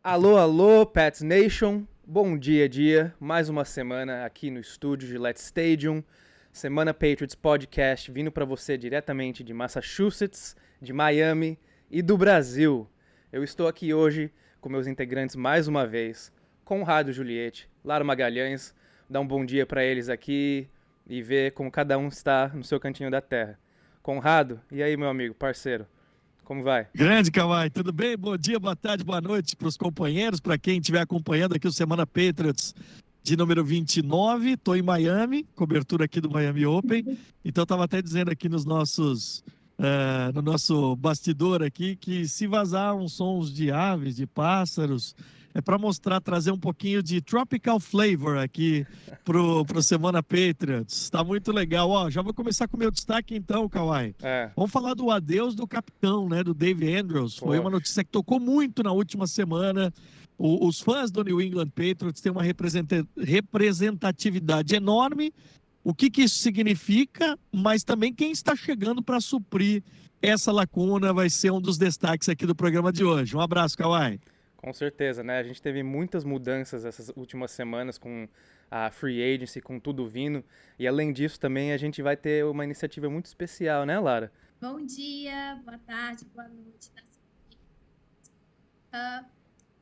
Alô, alô, Pats Nation. Bom dia. Mais uma semana aqui no estúdio de Let's Stadium. Semana Patriots Podcast vindo para você diretamente de Massachusetts, de Miami e do Brasil. Eu estou aqui hoje com meus integrantes mais uma vez, Conrado Juliette, Lara Magalhães. Dá um bom dia para eles aqui e ver como cada um está no seu cantinho da terra. Conrado, e aí, meu amigo, parceiro? Como vai? Grande, Kawhi, tudo bem? Bom dia, boa tarde, boa noite para os companheiros, para quem estiver acompanhando aqui o Semana Patriots de número 29. Estou em Miami, cobertura aqui do Miami Open. Então, estava até dizendo aqui no nosso bastidor aqui, que se vazar uns sons de aves, de pássaros, é para mostrar, trazer um pouquinho de tropical flavor aqui pro Semana Patriots. Está muito legal. Ó, já vou começar com o meu destaque então, Kawhi. Vamos falar do adeus do capitão, né, do Dave Andrews. Foi uma notícia que tocou muito na última semana. Os fãs do New England Patriots têm uma representatividade enorme. O que isso significa, mas também quem está chegando para suprir essa lacuna vai ser um dos destaques aqui do programa de hoje. Um abraço, Kawhi. Com certeza, né? A gente teve muitas mudanças essas últimas semanas com a Free Agency, com tudo vindo. E além disso também a gente vai ter uma iniciativa muito especial, né, Lara? Bom dia, boa tarde, boa noite.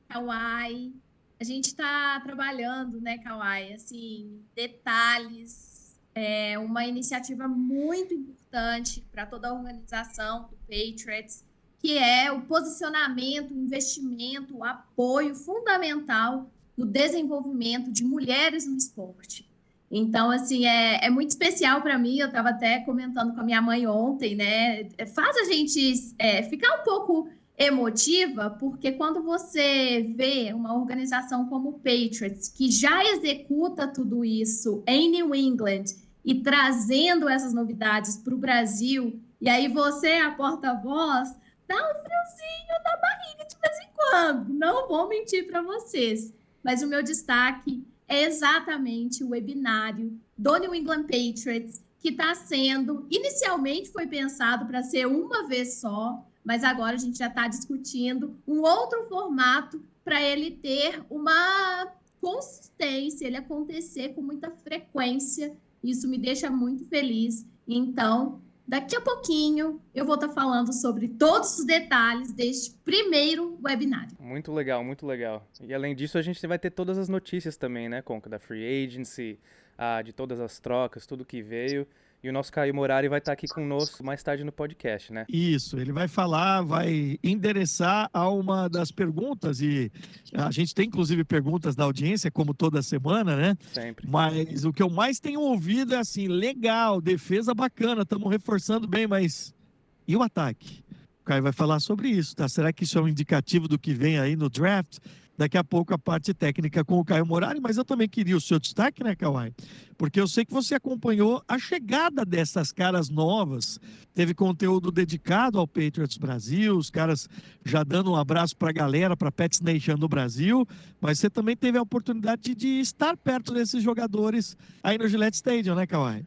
Kawhi. A gente está trabalhando, né, Kawhi? Assim, detalhes. É uma iniciativa muito importante para toda a organização do Patriots, que é o posicionamento, o investimento, o apoio fundamental no desenvolvimento de mulheres no esporte. Então, assim, é muito especial para mim. Eu estava até comentando com a minha mãe ontem, né? Faz a gente ficar um pouco emotiva, porque quando você vê uma organização como o Patriots, que já executa tudo isso em New England e trazendo essas novidades para o Brasil, e aí você é a porta-voz, dá um friozinho na barriga de vez em quando, não vou mentir para vocês. Mas o meu destaque é exatamente o webinário do New England Patriots, que está sendo, inicialmente foi pensado para ser uma vez só, mas agora a gente já está discutindo um outro formato para ele ter uma consistência, ele acontecer com muita frequência. Isso me deixa muito feliz. Então, daqui a pouquinho eu vou estar falando sobre todos os detalhes deste primeiro webinário. Muito legal, muito legal. E além disso, a gente vai ter todas as notícias também, né, Conca, da Free Agency, de todas as trocas, tudo que veio. E o nosso Caio Morari vai estar aqui conosco mais tarde no podcast, né? Isso, ele vai falar, vai endereçar a uma das perguntas, e a gente tem inclusive perguntas da audiência, como toda semana, né? Sempre. Mas o que eu mais tenho ouvido é assim, legal, defesa bacana, estamos reforçando bem, mas e o ataque? O Caio vai falar sobre isso, tá? Será que isso é um indicativo do que vem aí no draft? Daqui a pouco a parte técnica com o Caio Morari, mas eu também queria o seu destaque, né, Kawhi? Porque eu sei que você acompanhou a chegada dessas caras novas, teve conteúdo dedicado ao Patriots Brasil, os caras já dando um abraço para a galera, para a Pats Nation no Brasil, mas você também teve a oportunidade de estar perto desses jogadores aí no Gillette Stadium, né, Kawhi?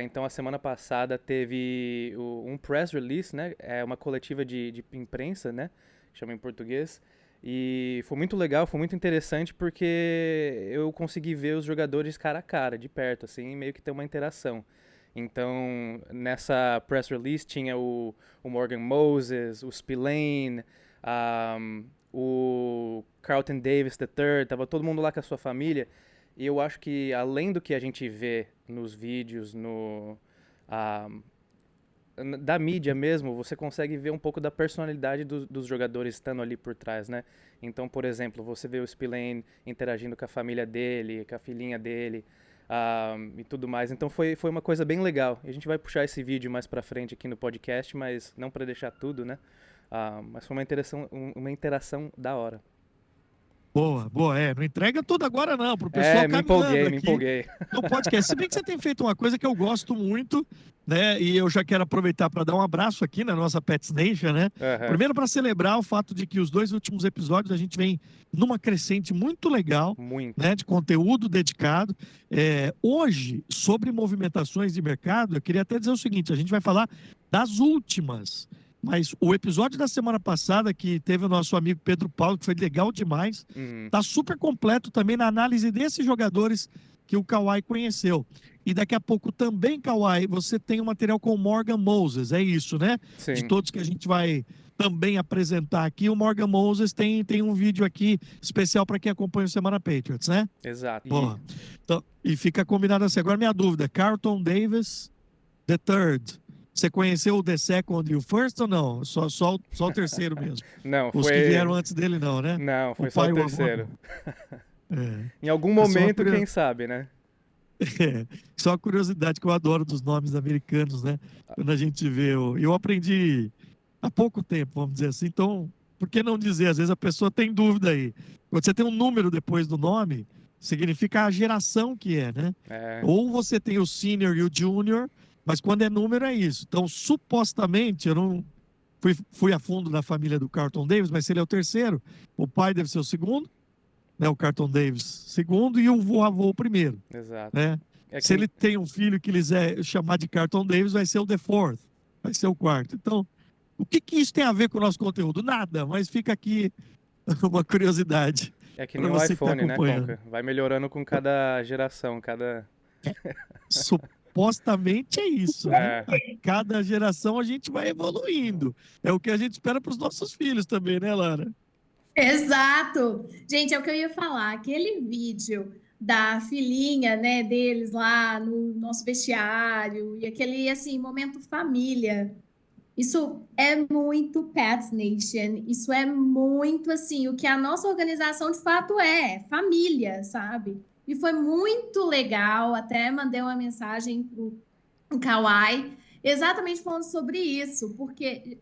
Então, a semana passada teve um press release, né? É uma coletiva de imprensa, né? Chama em português. E foi muito legal, foi muito interessante porque eu consegui ver os jogadores cara a cara, de perto, assim, meio que ter uma interação. Então, nessa press release tinha o Morgan Moses, o Spillane, o Carlton Davis III, tava todo mundo lá com a sua família. E eu acho que, além do que a gente vê nos vídeos, da mídia mesmo, você consegue ver um pouco da personalidade dos jogadores estando ali por trás, né? Então, por exemplo, você vê o Spillane interagindo com a família dele, com a filhinha dele, e tudo mais. Então foi uma coisa bem legal. A gente vai puxar esse vídeo mais pra frente aqui no podcast, mas não para deixar tudo, né? Mas foi uma interação da hora. Boa, não entrega tudo agora não, pro pessoal me empolguei. No podcast. Se bem que você tem feito uma coisa que eu gosto muito, né, e eu já quero aproveitar para dar um abraço aqui na nossa Pets Nation, né? Uhum. Primeiro para celebrar o fato de que os 2 últimos episódios a gente vem numa crescente muito legal, né, de conteúdo dedicado. Hoje, sobre movimentações de mercado, eu queria até dizer o seguinte, a gente vai falar das últimas Mas o episódio da semana passada, que teve o nosso amigo Pedro Paulo, que foi legal demais, tá super completo também na análise desses jogadores que o Kawhi conheceu. E daqui a pouco também, Kawhi, você tem um material com o Morgan Moses, é isso, né? Sim. De todos que a gente vai também apresentar aqui, o Morgan Moses tem um vídeo aqui especial para quem acompanha o Semana Patriots, né? Exato. Bom, então, e fica combinado assim. Agora minha dúvida, Carlton Davis, the third. Você conheceu o The Second e o First ou não? Só o terceiro mesmo? Não, Os que vieram antes dele não, né? Não, foi só o terceiro. É. Em algum momento, quem sabe, né? É. Só uma curiosidade que eu adoro dos nomes americanos, né? Quando a gente vê... Eu aprendi há pouco tempo, vamos dizer assim. Então, por que não dizer? Às vezes a pessoa tem dúvida aí. Quando você tem um número depois do nome, significa a geração que é, né? Ou você tem o senior e o junior... Mas quando é número, é isso. Então, supostamente, eu não fui a fundo na família do Carlton Davis, mas se ele é o terceiro, o pai deve ser o segundo, né? O Carlton Davis segundo e o avô o primeiro. Exato. Né? Se ele tem um filho que eles chamar de Carlton Davis, vai ser o the fourth, vai ser o quarto. Então, o que isso tem a ver com o nosso conteúdo? Nada, mas fica aqui uma curiosidade. É que nem o iPhone, né, Conca? Vai melhorando com cada geração, cada... Supostamente é isso, né? A cada geração a gente vai evoluindo. É o que a gente espera para os nossos filhos também, né, Lara? Exato! Gente, é o que eu ia falar. Aquele vídeo da filhinha, né, deles lá no nosso vestiário e aquele, assim, momento família. Isso é muito Pats Nation. Isso é muito, assim, o que a nossa organização de fato é. Família, sabe? E foi muito legal, até mandei uma mensagem pro Kawhi, exatamente falando sobre isso, porque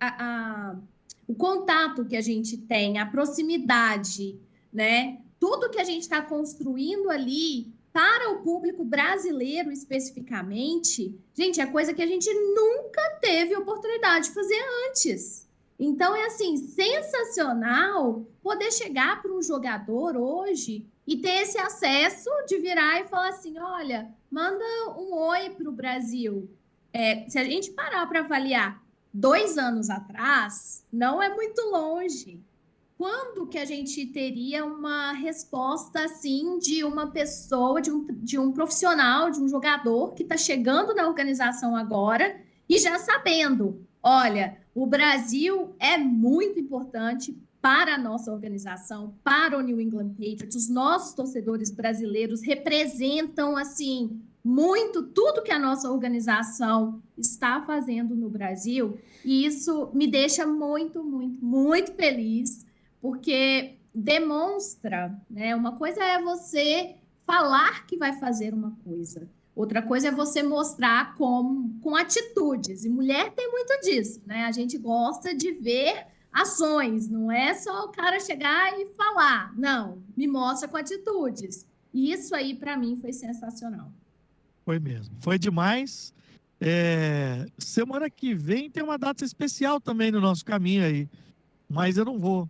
o contato que a gente tem, a proximidade, né? Tudo que a gente está construindo ali para o público brasileiro especificamente, gente, é coisa que a gente nunca teve oportunidade de fazer antes. Então, é assim, sensacional poder chegar para um jogador hoje e ter esse acesso de virar e falar assim, olha, manda um oi para o Brasil. Se a gente parar para avaliar 2 anos atrás, não é muito longe. Quando que a gente teria uma resposta assim de uma pessoa, de um profissional, de um jogador que está chegando na organização agora e já sabendo, olha, o Brasil é muito importante para a nossa organização, para o New England Patriots, os nossos torcedores brasileiros representam, assim, muito tudo que a nossa organização está fazendo no Brasil, e isso me deixa muito, muito, muito feliz, porque demonstra, né? Uma coisa é você falar que vai fazer uma coisa, outra coisa é você mostrar com atitudes, e mulher tem muito disso, né? A gente gosta de ver ações, não é só o cara chegar e falar, não, me mostra com atitudes. E isso aí, para mim, foi sensacional. Foi mesmo, foi demais. Semana que vem tem uma data especial também no nosso caminho aí, mas eu não vou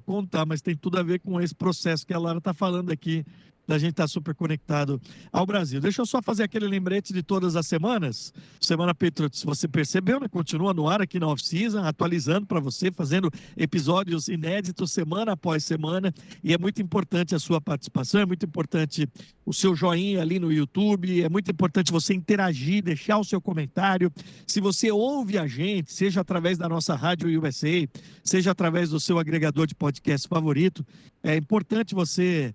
contar, mas tem tudo a ver com esse processo que a Lara está falando aqui, da gente estar super conectado ao Brasil. Deixa eu só fazer aquele lembrete de todas as semanas. Semana Patriots, você percebeu, né? Continua no ar aqui na off-season, atualizando para você, fazendo episódios inéditos semana após semana. E é muito importante a sua participação, é muito importante o seu joinha ali no YouTube, é muito importante você interagir, deixar o seu comentário. Se você ouve a gente, seja através da nossa Rádio USA, seja através do seu agregador de podcast favorito, é importante você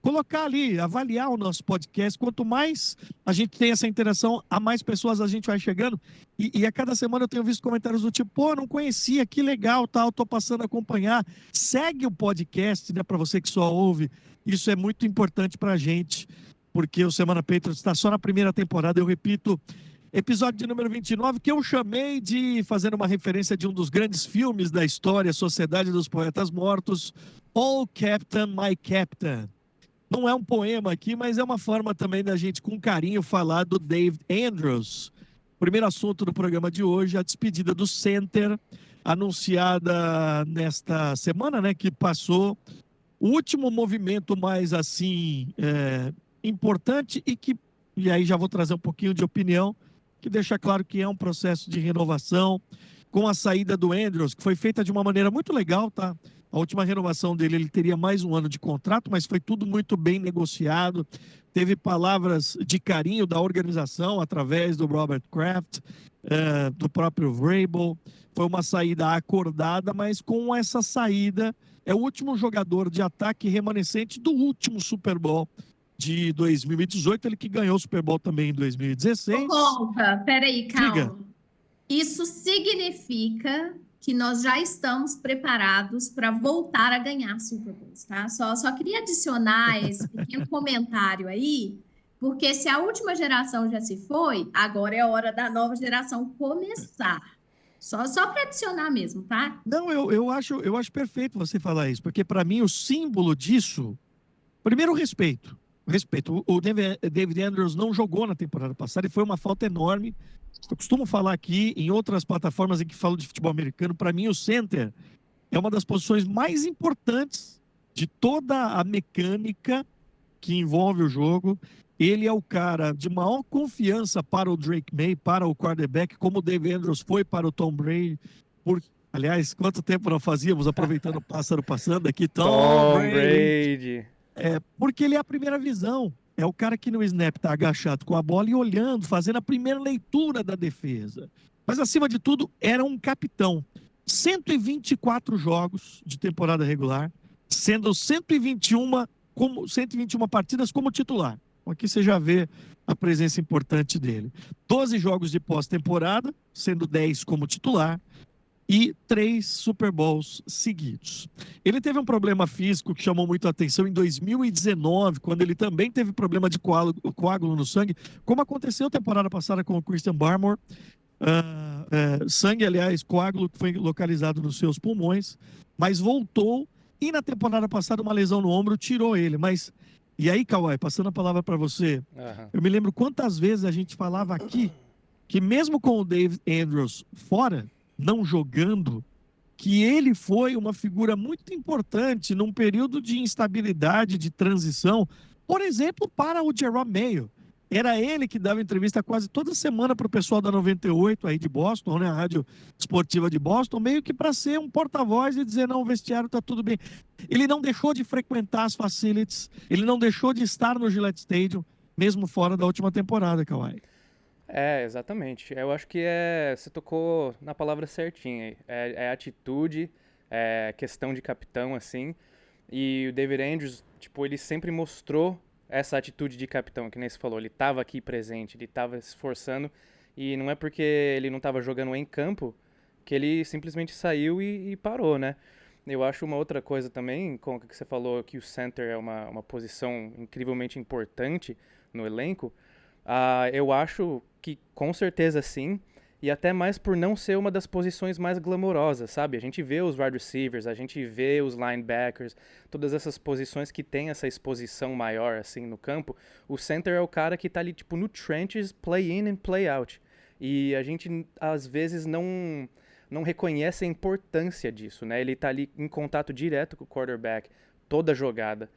colocar ali, avaliar o nosso podcast. Quanto mais a gente tem essa interação, a mais pessoas a gente vai chegando. E a cada semana eu tenho visto comentários do tipo, pô, não conhecia, que legal, tal, tô passando a acompanhar. Segue o podcast, né, para você que só ouve. Isso é muito importante para a gente, porque o Semana Patriots está só na primeira temporada. Eu repito, episódio de número 29, que eu chamei de, fazendo uma referência de um dos grandes filmes da história, Sociedade dos Poetas Mortos, Oh Captain, My Captain. Não é um poema aqui, mas é uma forma também da gente, com carinho, falar do David Andrews. Primeiro assunto do programa de hoje, a despedida do center, anunciada nesta semana, né, que passou. O último movimento mais, assim, importante e aí já vou trazer um pouquinho de opinião, que deixa claro que é um processo de renovação, com a saída do Andrews, que foi feita de uma maneira muito legal, tá? A última renovação dele, ele teria mais um ano de contrato, mas foi tudo muito bem negociado. Teve palavras de carinho da organização através do Robert Kraft, do próprio Vrabel. Foi uma saída acordada, mas com essa saída, é o último jogador de ataque remanescente do último Super Bowl de 2018, ele que ganhou o Super Bowl também em 2016. Conta, peraí, Diga. calma. Isso significa que nós já estamos preparados para voltar a ganhar Super Bowls, tá? Só queria adicionar esse pequeno comentário aí, porque se a última geração já se foi, agora é hora da nova geração começar. Só para adicionar mesmo, tá? Não, eu acho perfeito você falar isso, porque para mim o símbolo disso, primeiro o respeito. O David Andrews não jogou na temporada passada e foi uma falta enorme. Eu costumo falar aqui em outras plataformas em que falo de futebol americano, para mim o center é uma das posições mais importantes de toda a mecânica que envolve o jogo. Ele é o cara de maior confiança para o Drake May, para o quarterback, como o David Andrews foi para o Tom Brady. Aliás, quanto tempo nós fazíamos aproveitando o pássaro passando aqui? Tom Brady. Porque ele é a primeira visão. É o cara que no snap está agachado com a bola e olhando, fazendo a primeira leitura da defesa. Mas, acima de tudo, era um capitão. 124 jogos de temporada regular, sendo 121 partidas como titular. Aqui você já vê a presença importante dele. 12 jogos de pós-temporada, sendo 10 como titular, e 3 Super Bowls seguidos. Ele teve um problema físico que chamou muito a atenção em 2019, quando ele também teve problema de coágulo no sangue, como aconteceu temporada passada com o Christian Barmore. Sangue, aliás, coágulo que foi localizado nos seus pulmões, mas voltou, e na temporada passada uma lesão no ombro tirou ele. E aí, Kawhi, passando a palavra para você, eu me lembro quantas vezes a gente falava aqui que mesmo com o David Andrews fora, não jogando, que ele foi uma figura muito importante num período de instabilidade, de transição, por exemplo, para o Jerome Mayo. Era ele que dava entrevista quase toda semana para o pessoal da 98 aí de Boston, né, a rádio esportiva de Boston, meio que para ser um porta-voz e dizer, não, o vestiário está tudo bem. Ele não deixou de frequentar as facilities, ele não deixou de estar no Gillette Stadium, mesmo fora da última temporada, Kawhi. Exatamente. Eu acho que você tocou na palavra certinha aí. É atitude, é questão de capitão, assim. E o David Andrews, tipo, ele sempre mostrou essa atitude de capitão, que nem você falou. Ele estava aqui presente, ele estava se esforçando. E não é porque ele não estava jogando em campo que ele simplesmente saiu e parou, né? Eu acho uma outra coisa também, com o que você falou, que o center é uma posição incrivelmente importante no elenco. Eu acho que com certeza sim, e até mais por não ser uma das posições mais glamorosas, sabe? A gente vê os wide receivers, a gente vê os linebackers, todas essas posições que tem essa exposição maior assim no campo. O center é o cara que tá ali tipo no trenches, play in and play out. E a gente às vezes não reconhece a importância disso, né? Ele tá ali em contato direto com o quarterback, toda a jogada.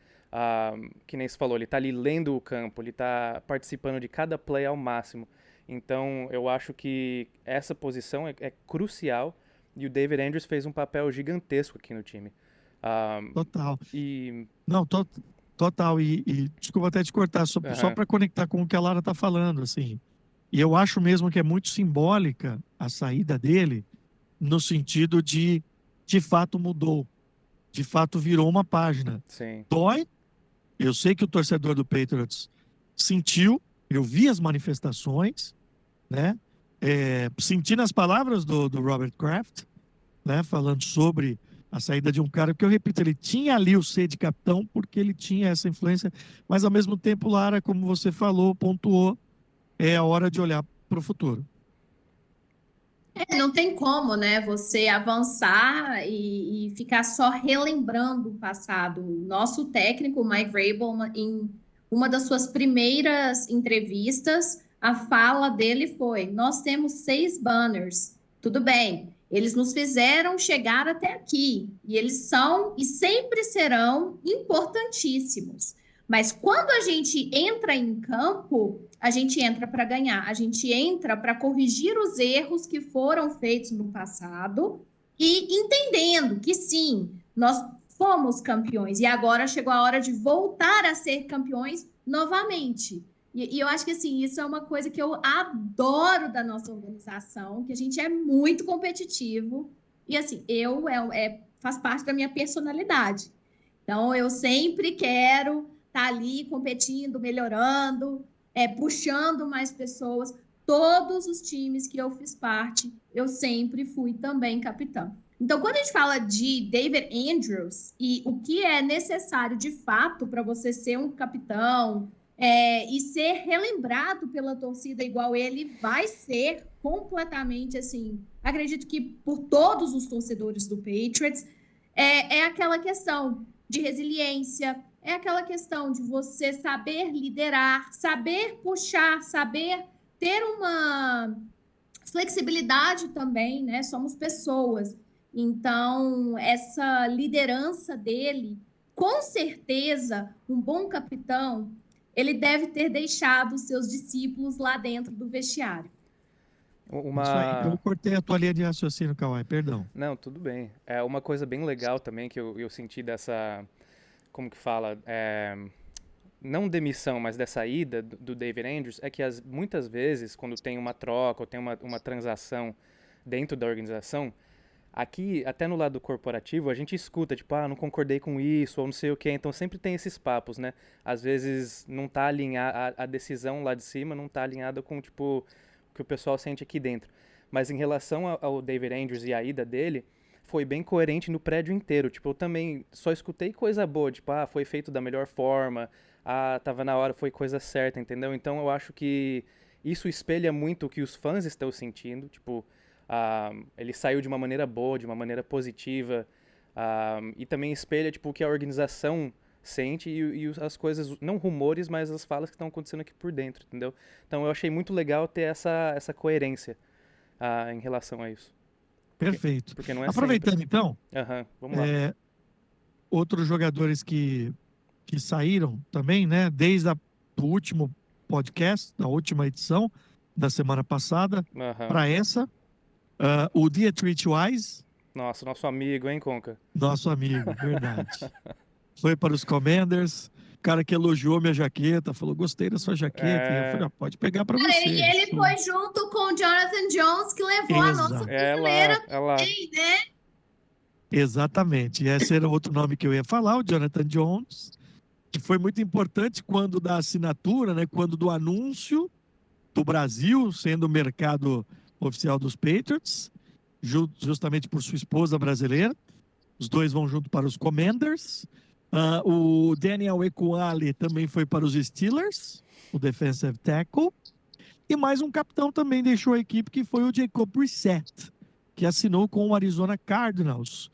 Que nem você falou, ele tá ali lendo o campo, ele tá participando de cada play ao máximo. Então, eu acho que essa posição é crucial e o David Andrews fez um papel gigantesco aqui no time. Total. E... Não, total. E desculpa até te cortar, só para conectar com o que a Lara tá falando, assim. E eu acho mesmo que é muito simbólica a saída dele, no sentido de fato mudou. De fato virou uma página. Sim. Dói. Eu sei que o torcedor do Patriots sentiu, eu vi as manifestações, né? Senti nas palavras do Robert Kraft, né? Falando sobre a saída de um cara, porque eu repito, ele tinha ali o C de capitão, porque ele tinha essa influência, mas ao mesmo tempo, Lara, como você falou, pontuou, é a hora de olhar para o futuro. Não tem como, né, você avançar e ficar só relembrando o passado. O nosso técnico, Mike Vrabel, em uma das suas primeiras entrevistas, a fala dele foi: nós temos 6 banners. Tudo bem, eles nos fizeram chegar até aqui, e eles são e sempre serão importantíssimos. Mas quando a gente entra em campo, a gente entra para ganhar, a gente entra para corrigir os erros que foram feitos no passado e entendendo que sim, nós fomos campeões e agora chegou a hora de voltar a ser campeões novamente. E eu acho que assim, isso é uma coisa que eu adoro da nossa organização, que a gente é muito competitivo e assim, faz parte da minha personalidade. Então, eu sempre quero estar ali competindo, melhorando, puxando mais pessoas. Todos os times que eu fiz parte, eu sempre fui também capitã. Então, quando a gente fala de David Andrews e o que é necessário de fato para você ser um capitão e ser relembrado pela torcida igual ele vai ser completamente assim, acredito que por todos os torcedores do Patriots, é aquela questão de resiliência, é aquela questão de você saber liderar, saber puxar, saber ter uma flexibilidade também, né? Somos pessoas. Então, essa liderança dele, com certeza, um bom capitão, ele deve ter deixado os seus discípulos lá dentro do vestiário. Isso aí, eu cortei a tua linha de raciocínio, Kawhi, perdão. Não, tudo bem. É uma coisa bem legal também que eu senti dessa, como que fala, não demissão, mas dessa ida do David Andrews, é que muitas vezes, quando tem uma troca ou tem uma transação dentro da organização, aqui, até no lado corporativo, a gente escuta, tipo, não concordei com isso, ou não sei o quê, então sempre tem esses papos, né? Às vezes não tá alinhada, a decisão lá de cima não tá alinhada com, tipo, o que o pessoal sente aqui dentro. Mas em relação ao David Andrews e a ida dele, foi bem coerente no prédio inteiro. Tipo, eu também só escutei coisa boa, tipo, foi feito da melhor forma, tava na hora, foi coisa certa, entendeu? Então eu acho que isso espelha muito o que os fãs estão sentindo, tipo, ele saiu de uma maneira boa, de uma maneira positiva, e também espelha, tipo, o que a organização sente e as coisas, não rumores, mas as falas que estão acontecendo aqui por dentro, entendeu? Então eu achei muito legal ter essa coerência em relação a isso. Perfeito. Porque não é Aproveitando sempre. então, Vamos lá. Outros jogadores que saíram também, né? Desde o último podcast, da última edição da semana passada, para essa, o Dietrich Wise. Nossa, nosso amigo, hein, Conca? Nosso amigo, verdade. Foi para os Commanders. O cara que elogiou minha jaqueta, falou, gostei da sua jaqueta. E eu falei, pode pegar para você. E ele foi junto com o Jonathan Jones, que levou a nossa brasileira também, né? Exatamente. Esse era outro nome que eu ia falar, o Jonathan Jones, que foi muito importante quando da assinatura, né? Quando do anúncio do Brasil sendo o mercado oficial dos Patriots, justamente por sua esposa brasileira. Os dois vão junto para os Commanders. O Daniel Ekuale também foi para os Steelers, o defensive tackle. E mais um capitão também deixou a equipe, que foi o Jacob Brissett, que assinou com o Arizona Cardinals.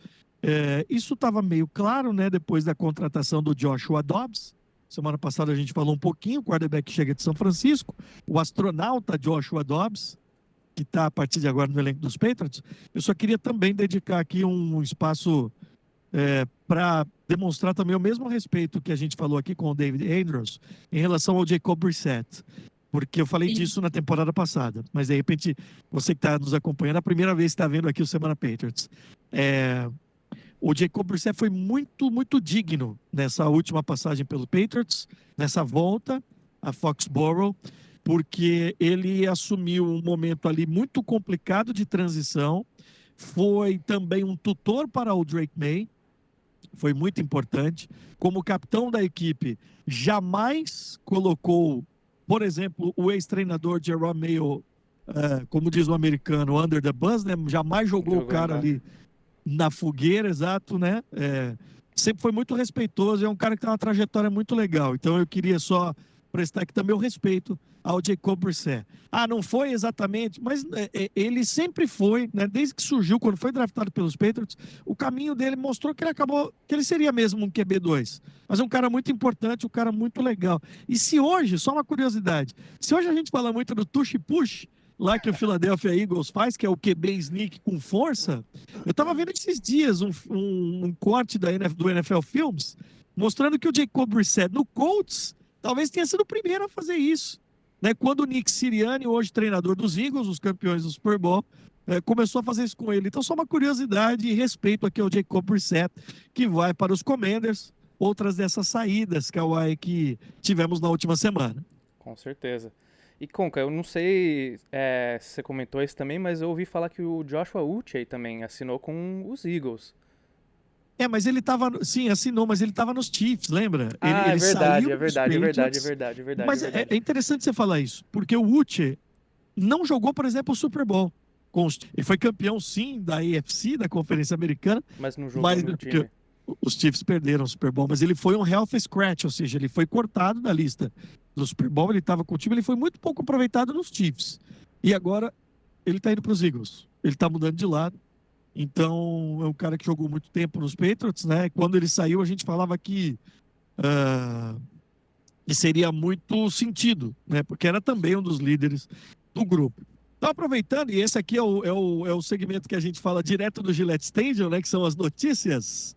Isso estava meio claro, né, depois da contratação do Joshua Dobbs. Semana passada a gente falou um pouquinho, o quarterback chega de São Francisco, o astronauta Joshua Dobbs, que está a partir de agora no elenco dos Patriots. Eu só queria também dedicar aqui um espaço para demonstrar também o mesmo respeito que a gente falou aqui com o David Andrews em relação ao Jacob Brissett, porque eu falei disso na temporada passada, mas de repente você que está nos acompanhando, a primeira vez que está vendo aqui o Semana Patriots, o Jacob Brissett foi muito, muito digno nessa última passagem pelo Patriots, nessa volta a Foxborough, porque ele assumiu um momento ali muito complicado de transição, foi também um tutor para o Drake May, foi muito importante. Como capitão da equipe, jamais colocou, por exemplo, o ex-treinador Jerome Mayo, como diz o americano, under the bus, né? Jamais jogou o cara ali na fogueira, exato, né? Sempre foi muito respeitoso, é um cara que tem uma trajetória muito legal. Então eu queria só prestar aqui também o respeito ao Jacob Brissett. Não foi exatamente, mas ele sempre foi, né, desde que surgiu, quando foi draftado pelos Patriots, o caminho dele mostrou que ele seria mesmo um QB2. Mas é um cara muito importante, um cara muito legal. E se hoje, só uma curiosidade, se hoje a gente fala muito do tush push, lá que o Philadelphia Eagles faz, que é o QB sneak com força, eu estava vendo esses dias um corte do NFL Films, mostrando que o Jacob Brissett no Colts talvez tenha sido o primeiro a fazer isso, né? Quando o Nick Sirianni, hoje treinador dos Eagles, os campeões do Super Bowl, começou a fazer isso com ele. Então, só uma curiosidade e respeito aqui ao Jacob Brissett, que vai para os Commanders, outras dessas saídas, Kawhi, que tivemos na última semana. Com certeza. E, Conca, eu não sei se você comentou isso também, mas eu ouvi falar que o Joshua Uche também assinou com os Eagles. Mas ele estava, sim, assinou, mas ele estava nos Chiefs, lembra? Ah, ele verdade, saiu é verdade, é dos verdade, é Patriots. verdade, é verdade, Mas é verdade. é interessante você falar isso, porque o Uche não jogou, por exemplo, o Super Bowl. Ele foi campeão, sim, da AFC, da Conferência Americana, Mas não jogou mas no porque time. os Chiefs perderam o Super Bowl, mas ele foi um health scratch, ou seja, ele foi cortado da lista do Super Bowl, ele estava com o time, ele foi muito pouco aproveitado nos Chiefs. E agora ele está indo para os Eagles. Ele está mudando de lado. Então, é um cara que jogou muito tempo nos Patriots, né? Quando ele saiu, a gente falava que seria muito sentido, né? Porque era também um dos líderes do grupo. Então, aproveitando, e esse aqui é o segmento que a gente fala direto do Gillette Stadium, né? Que são as notícias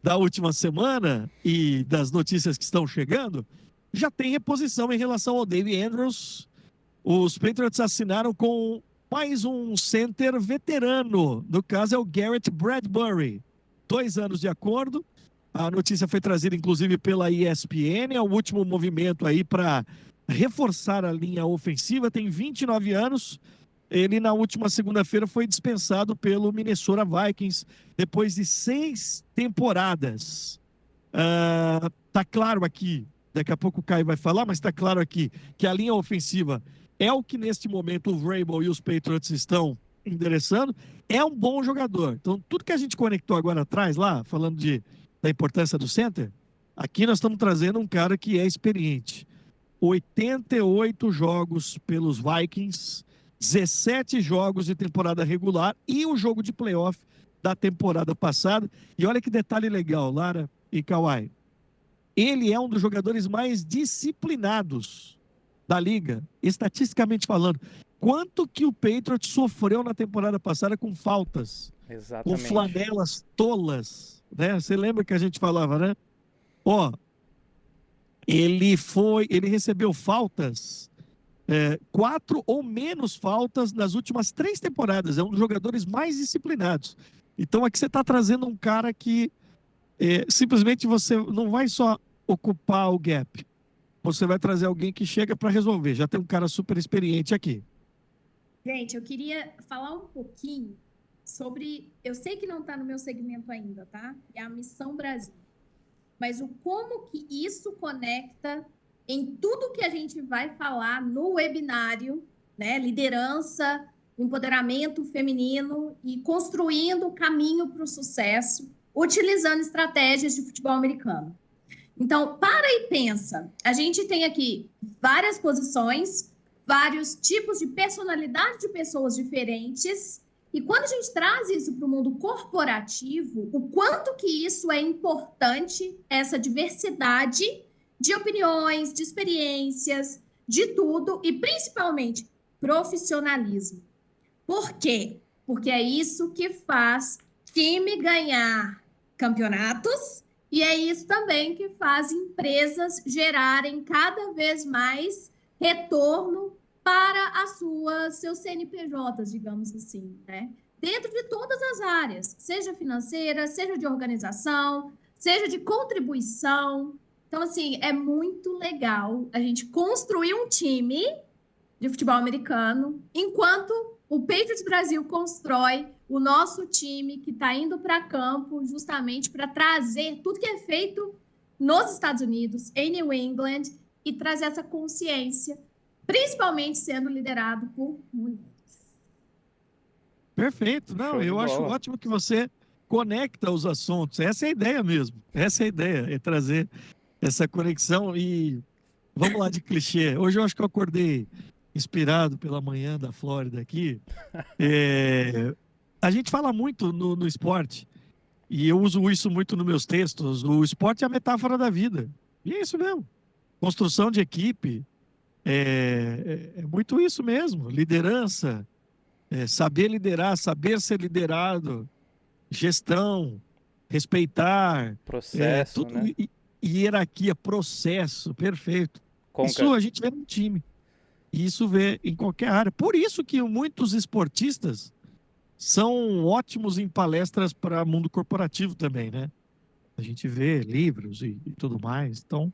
da última semana e das notícias que estão chegando. Já tem reposição em relação ao Davey Andrews. Os Patriots assinaram com mais um center veterano. No caso é o Garrett Bradbury. 2 anos de acordo. A notícia foi trazida, inclusive, pela ESPN. É o último movimento aí para reforçar a linha ofensiva. Tem 29 anos. Ele, na última segunda-feira, foi dispensado pelo Minnesota Vikings depois de 6 temporadas. Tá claro aqui, daqui a pouco o Caio vai falar, mas tá claro aqui que a linha ofensiva é o que neste momento o Vrabel e os Patriots estão endereçando. É um bom jogador. Então, tudo que a gente conectou agora atrás, lá, falando da importância do center, aqui nós estamos trazendo um cara que é experiente. 88 jogos pelos Vikings, 17 jogos de temporada regular e o jogo de playoff da temporada passada. E olha que detalhe legal, Lara e Kawhi. Ele é um dos jogadores mais disciplinados da liga, estatisticamente falando. Quanto que o Patriots sofreu na temporada passada com faltas, Exatamente. com flanelas tolas, né? Você lembra que a gente falava, né? Ele recebeu faltas, 4 ou menos faltas nas últimas 3 temporadas. É um dos jogadores mais disciplinados. Então aqui você está trazendo um cara que simplesmente você não vai só ocupar o gap. Você vai trazer alguém que chega para resolver. Já tem um cara super experiente aqui. Gente, eu queria falar um pouquinho sobre... Eu sei que não está no meu segmento ainda, tá? É a Missão Brasil. Mas como que isso conecta em tudo que a gente vai falar no webinário, né? Liderança, empoderamento feminino e construindo o caminho para o sucesso, utilizando estratégias de futebol americano. Então, para e pensa. A gente tem aqui várias posições, vários tipos de personalidade de pessoas diferentes. E quando a gente traz isso para o mundo corporativo, o quanto que isso é importante, essa diversidade de opiniões, de experiências, de tudo, e principalmente profissionalismo. Por quê? Porque é isso que faz time ganhar campeonatos. E é isso também que faz empresas gerarem cada vez mais retorno para seus CNPJs, digamos assim, né? Dentro de todas as áreas, seja financeira, seja de organização, seja de contribuição. Então, assim, é muito legal a gente construir um time de futebol americano, enquanto o Patriots Brasil constrói o nosso time que está indo para campo justamente para trazer tudo que é feito nos Estados Unidos, em New England, e trazer essa consciência, principalmente sendo liderado por mulheres. Perfeito. Não, eu acho ótimo que você conecta os assuntos. Essa é a ideia mesmo. Essa é a ideia, é trazer essa conexão. E vamos lá de clichê. Hoje eu acho que eu acordei inspirado pela manhã da Flórida aqui. A gente fala muito no esporte, e eu uso isso muito nos meus textos. O esporte é a metáfora da vida. E é isso mesmo. Construção de equipe é muito isso mesmo. Liderança, saber liderar, saber ser liderado, gestão, respeitar. Processo, Tudo, né? hierarquia, processo, perfeito. Conca. Isso a gente vê no time. E isso vê em qualquer área. Por isso que muitos esportistas são ótimos em palestras para mundo corporativo também, né? A gente vê livros e tudo mais. Então,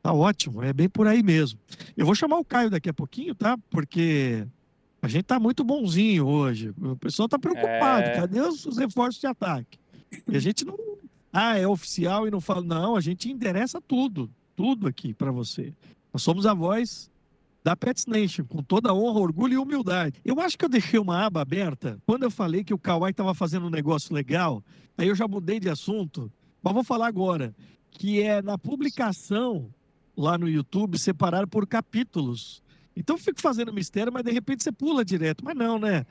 tá ótimo. É bem por aí mesmo. Eu vou chamar o Caio daqui a pouquinho, tá? Porque a gente tá muito bonzinho hoje. O pessoal tá preocupado. É. Cadê os reforços de ataque? E a gente não... Ah, é oficial e não fala... Não, a gente endereça tudo. Tudo aqui para você. Nós somos a voz da Pets Nation, com toda honra, orgulho e humildade. Eu acho que eu deixei uma aba aberta quando eu falei que o Kawhi estava fazendo um negócio legal. Aí eu já mudei de assunto, mas vou falar agora, que é na publicação lá no YouTube, separado por capítulos. Então eu fico fazendo mistério, mas de repente você pula direto. Mas não, né?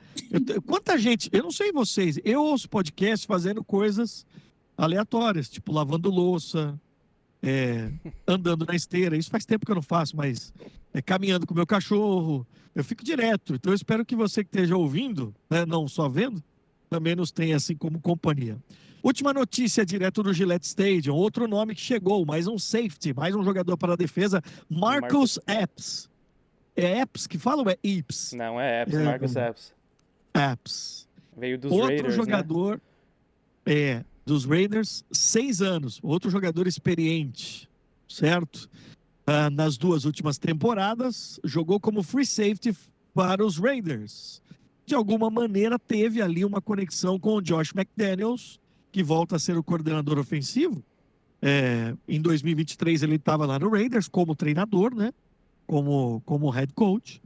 Quanta gente, eu não sei vocês, eu ouço podcasts fazendo coisas aleatórias, tipo lavando louça, andando na esteira. Isso faz tempo que eu não faço, mas caminhando com o meu cachorro. Eu fico direto. Então eu espero que você que esteja ouvindo, né, não só vendo, também nos tenha assim como companhia. Última notícia direto do Gillette Stadium. Outro nome que chegou, mais um safety, mais um jogador para a defesa, Marcus Epps. É Epps que fala ou é Epps? Não, é Epps, Marcus Epps. Epps. Veio dos Outro Raiders, jogador, dos Raiders, 6 anos. Outro jogador experiente, certo? Nas 2 últimas temporadas, jogou como free safety para os Raiders. De alguma maneira, teve ali uma conexão com o Josh McDaniels, que volta a ser o coordenador ofensivo. Em 2023, ele estava lá no Raiders como treinador, né? Como head coach.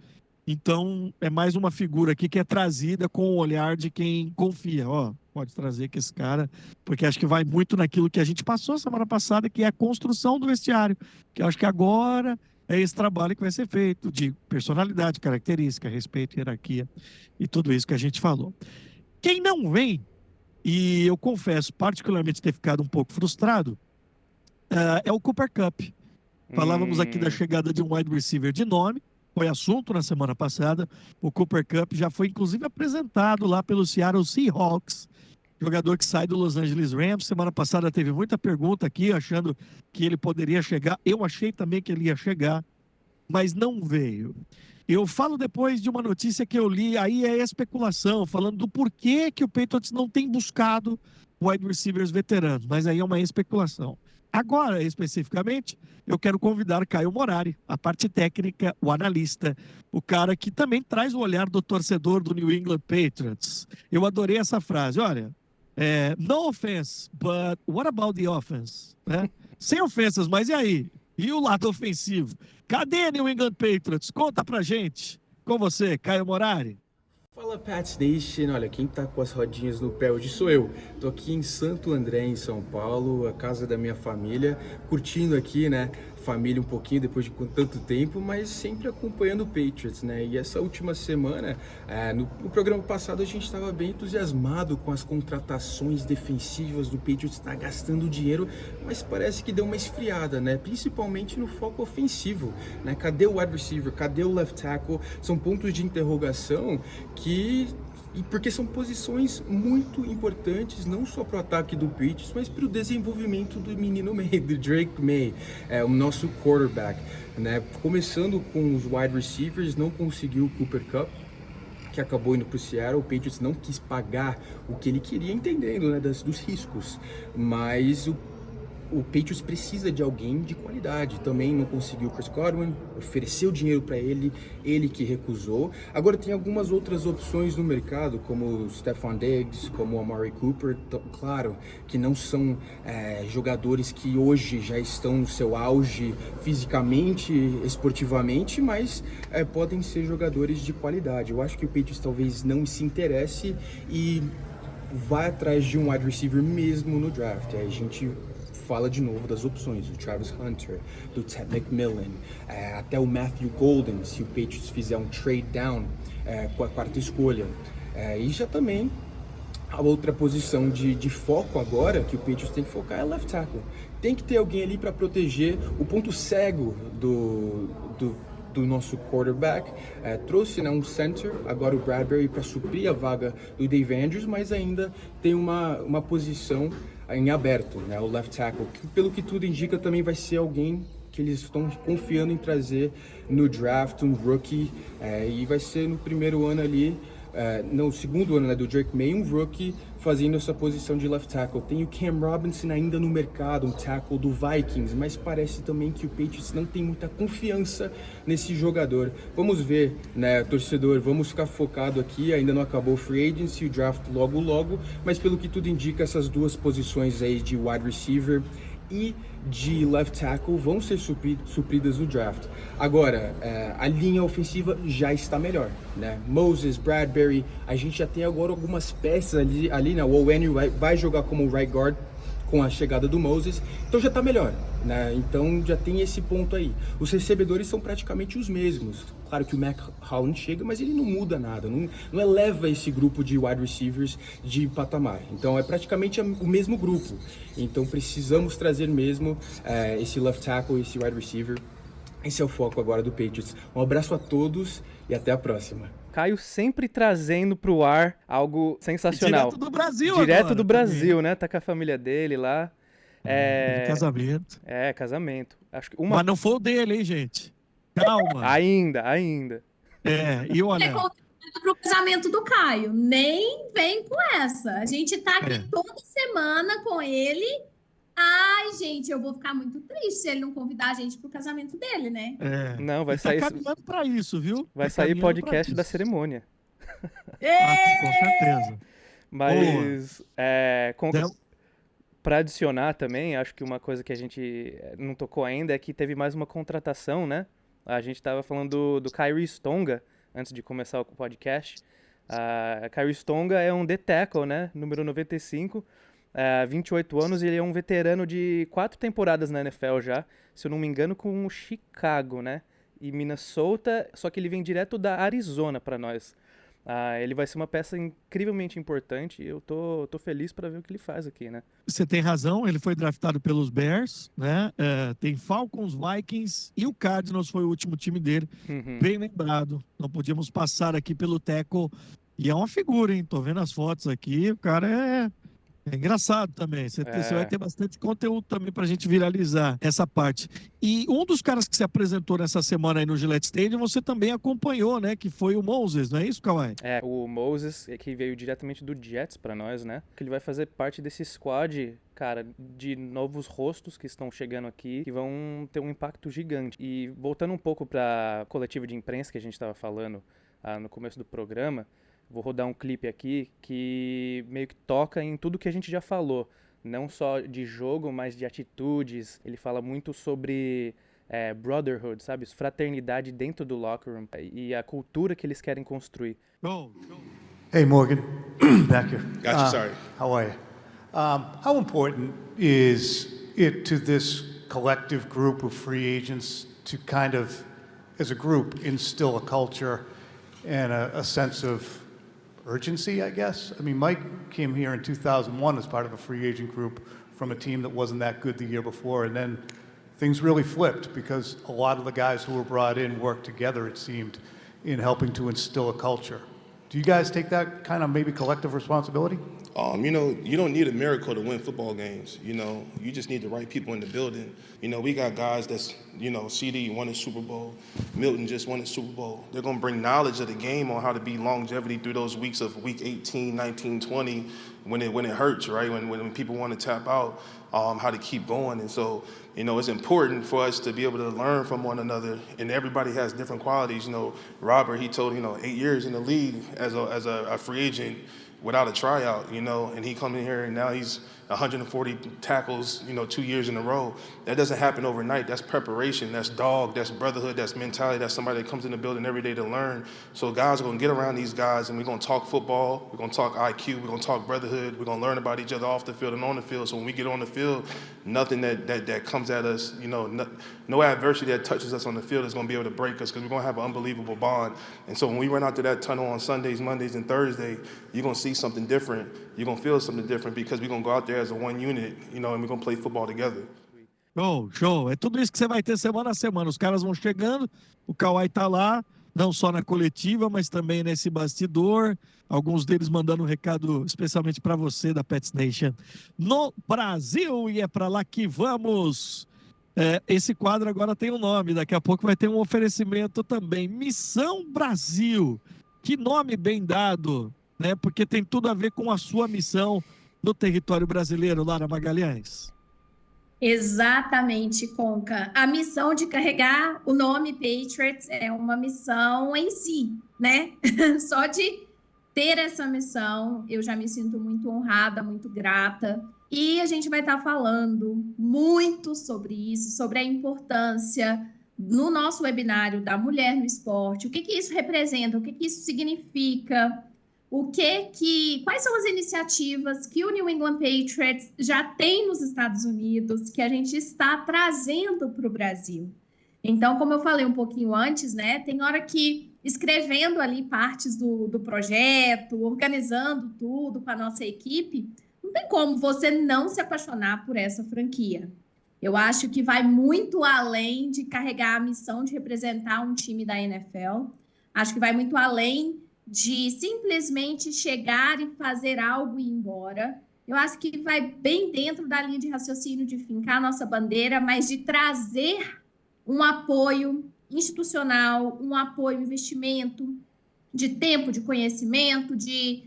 Então, é mais uma figura aqui que é trazida com o olhar de quem confia. Pode trazer que esse cara... Porque acho que vai muito naquilo que a gente passou semana passada, que é a construção do vestiário. Que eu acho que agora é esse trabalho que vai ser feito, de personalidade, característica, respeito, hierarquia e tudo isso que a gente falou. Quem não vem, e eu confesso particularmente ter ficado um pouco frustrado, é o Cooper Kupp. Falávamos aqui da chegada de um wide receiver de nome, foi assunto na semana passada. O Cooper Kupp já foi inclusive apresentado lá pelo Seattle Seahawks, jogador que sai do Los Angeles Rams. Semana passada teve muita pergunta aqui, achando que ele poderia chegar. Eu achei também que ele ia chegar, mas não veio. Eu falo depois de uma notícia que eu li, aí é especulação, falando do porquê que o Patriots não tem buscado wide receivers veteranos, mas aí é uma especulação. Agora, especificamente, eu quero convidar Caio Morari, a parte técnica, o analista, o cara que também traz o olhar do torcedor do New England Patriots. Eu adorei essa frase, olha, no offense, but what about the offense? Né? Sem ofensas, mas e aí? E o lado ofensivo? Cadê New England Patriots? Conta pra gente. Com você, Caio Morari. Fala Pats Nation, olha, quem tá com as rodinhas no pé hoje sou eu. Tô aqui em Santo André, em São Paulo, a casa da minha família, curtindo aqui, né, família um pouquinho depois de tanto tempo, mas sempre acompanhando o Patriots, né, e essa última semana, no programa passado a gente estava bem entusiasmado com as contratações defensivas do Patriots, tá gastando dinheiro, mas parece que deu uma esfriada, né, principalmente no foco ofensivo, né, cadê o wide receiver, cadê o left tackle, são pontos de interrogação porque são posições muito importantes, não só para o ataque do Patriots, mas para o desenvolvimento do menino May, do Drake May, o nosso quarterback, né? Começando com os wide receivers, não conseguiu o Cooper Kupp, que acabou indo para o Seattle. O Patriots não quis pagar o que ele queria, entendendo, né, dos riscos, mas o Patriots precisa de alguém de qualidade. Também não conseguiu o Chris Godwin, ofereceu dinheiro para ele que recusou. Agora tem algumas outras opções no mercado, como o Stephon Diggs, como o Amari Cooper. Claro que não são jogadores que hoje já estão no seu auge fisicamente, esportivamente, mas podem ser jogadores de qualidade. Eu acho que o Patriots talvez não se interesse e vai atrás de um wide receiver mesmo no draft. Aí a gente fala de novo das opções, do Travis Hunter, do Ted McMillan, até o Matthew Golden, se o Patriots fizer um trade down com a 4ª escolha. E já também a outra posição de foco agora, que o Patriots tem que focar, é left tackle. Tem que ter alguém ali para proteger o ponto cego do nosso quarterback. Trouxe, né, um center, agora o Bradbury, para suprir a vaga do Dave Andrews, mas ainda tem uma posição em aberto, né, o left tackle, que pelo que tudo indica também vai ser alguém que eles estão confiando em trazer no draft, um rookie, e vai ser no primeiro ano ali, no segundo ano, né, do Drake May, um rookie fazendo essa posição de left tackle. Tem o Cam Robinson ainda no mercado, um tackle do Vikings, mas parece também que o Patriots não tem muita confiança nesse jogador. Vamos ver, né, torcedor, vamos ficar focado aqui, ainda não acabou o free agency, o draft logo, mas pelo que tudo indica, essas duas posições aí de wide receiver e de left tackle vão ser supridas no draft. Agora, a linha ofensiva já está melhor, né? Moses, Bradbury, a gente já tem agora algumas peças ali né? O Onwenu vai jogar como right guard com a chegada do Moses, então já está melhor, né? Então já tem esse ponto aí. Os recebedores são praticamente os mesmos. Claro que o Mac Hollins chega, mas ele não muda nada, não eleva esse grupo de wide receivers de patamar. Então é praticamente o mesmo grupo. Então precisamos trazer mesmo esse left tackle, esse wide receiver. Esse é o foco agora do Patriots. Um abraço a todos e até a próxima. Caio sempre trazendo pro ar algo sensacional. Direto do Brasil Direto agora, do Brasil, também. né? Tá com a família dele lá. Casamento. Casamento. Acho que Mas não foi o dele, hein, gente? Calma. Ainda. E olha... Pro casamento do Caio. Nem vem com essa. A gente tá aqui toda semana com ele. Ai, gente, eu vou ficar muito triste se ele não convidar a gente pro casamento dele, né? Não, vai sair... Tá caminhando pra isso, viu? Vai sair podcast da cerimônia. Com certeza. Mas, para adicionar também, acho que uma coisa que a gente não tocou ainda é que teve mais uma contratação, né? A gente estava falando do Khyiris Tonga antes de começar o podcast. Khyiris Tonga é um D-tackle, né? Número 95, 28 anos, ele é um veterano de 4 temporadas na NFL já, se eu não me engano, com o Chicago, né? E Minnesota, só que ele vem direto da Arizona para nós. Ele vai ser uma peça incrivelmente importante e eu tô feliz para ver o que ele faz aqui, né? Você tem razão, ele foi draftado pelos Bears, né? Tem Falcons, Vikings e o Cardinals foi o último time dele. Bem lembrado, não podíamos passar aqui pelo tackle. E é uma figura, hein? Tô vendo as fotos aqui, o cara é engraçado também. Você vai ter bastante conteúdo também pra gente viralizar essa parte. E um dos caras que se apresentou nessa semana aí no Gillette Stadium, você também acompanhou, né? Que foi o Moses, não é isso, Kawhi? O Moses, que veio diretamente do Jets pra nós, né? Que ele vai fazer parte desse squad, cara, de novos rostos que estão chegando aqui, que vão ter um impacto gigante. E voltando um pouco pra coletiva de imprensa que a gente tava falando no começo do programa, vou rodar um clipe aqui que meio que toca em tudo que a gente já falou. Não só de jogo, mas de atitudes. Ele fala muito sobre brotherhood, sabe? Fraternidade dentro do locker room e a cultura que eles querem construir. Hey, Morgan. Back here. Gotcha, sorry. How are you? How important is it to this collective group of free agents to kind of, as a group, instill a culture and a sense of urgency, I guess? I mean, Mike came here in 2001 as part of a free agent group from a team that wasn't that good the year before, and then things really flipped because a lot of the guys who were brought in worked together, it seemed, in helping to instill a culture. Do you guys take that kind of maybe collective responsibility? You don't need a miracle to win football games. You just need the right people in the building. We got guys that's, CD won a Super Bowl. Milton just won a Super Bowl. They're going to bring knowledge of the game on how to be longevity through those weeks of week 18, 19, 20, when it hurts, right? When people want to tap out, how to keep going. And so, it's important for us to be able to learn from one another. And everybody has different qualities. Robert, he told, 8 years in the league as a free agent, without a tryout, and he come in here and now he's 140 tackles, 2 years in a row. That doesn't happen overnight. That's preparation. That's that's brotherhood. That's mentality. That's somebody that comes in the building every day to learn. So guys are going to get around these guys and we're going to talk football. We're going to talk IQ. We're going to talk brotherhood. We're going to learn about each other off the field and on the field. So when we get on the field, nothing that comes at us, no adversity that touches us on the field is going to be able to break us because we're going to have an unbelievable bond. And so when we run out to that tunnel on Sundays, Mondays, and Thursdays, you're going to see something different. You're going to feel something different because we're going to go out there as a one unit, and we're going to play football together. Show. É tudo isso que você vai ter semana a semana. Os caras vão chegando, o Kawhi tá lá, não só na coletiva, mas também nesse bastidor. Alguns deles mandando um recado especialmente para você da Pets Nation no Brasil, e é para lá que vamos. Esse quadro agora tem um nome, daqui a pouco vai ter um oferecimento também. Missão Brasil, que nome bem dado, né? Porque tem tudo a ver com a sua missão no território brasileiro, Lara Magalhães. Exatamente, Conca. A missão de carregar o nome Patriots é uma missão em si, né? Só de ter essa missão, eu já me sinto muito honrada, muito grata. E a gente vai estar falando muito sobre isso, sobre a importância no nosso webinário da mulher no esporte, o que isso representa, o que isso significa, quais são as iniciativas que o New England Patriots já tem nos Estados Unidos, que a gente está trazendo para o Brasil. Então, como eu falei um pouquinho antes, né, tem hora que escrevendo ali partes do projeto, organizando tudo com a nossa equipe, não tem como você não se apaixonar por essa franquia. Eu acho que vai muito além de carregar a missão de representar um time da NFL. Acho que vai muito além de simplesmente chegar e fazer algo e ir embora. Eu acho que vai bem dentro da linha de raciocínio de fincar a nossa bandeira, mas de trazer um apoio institucional, um apoio, investimento de tempo, de conhecimento, de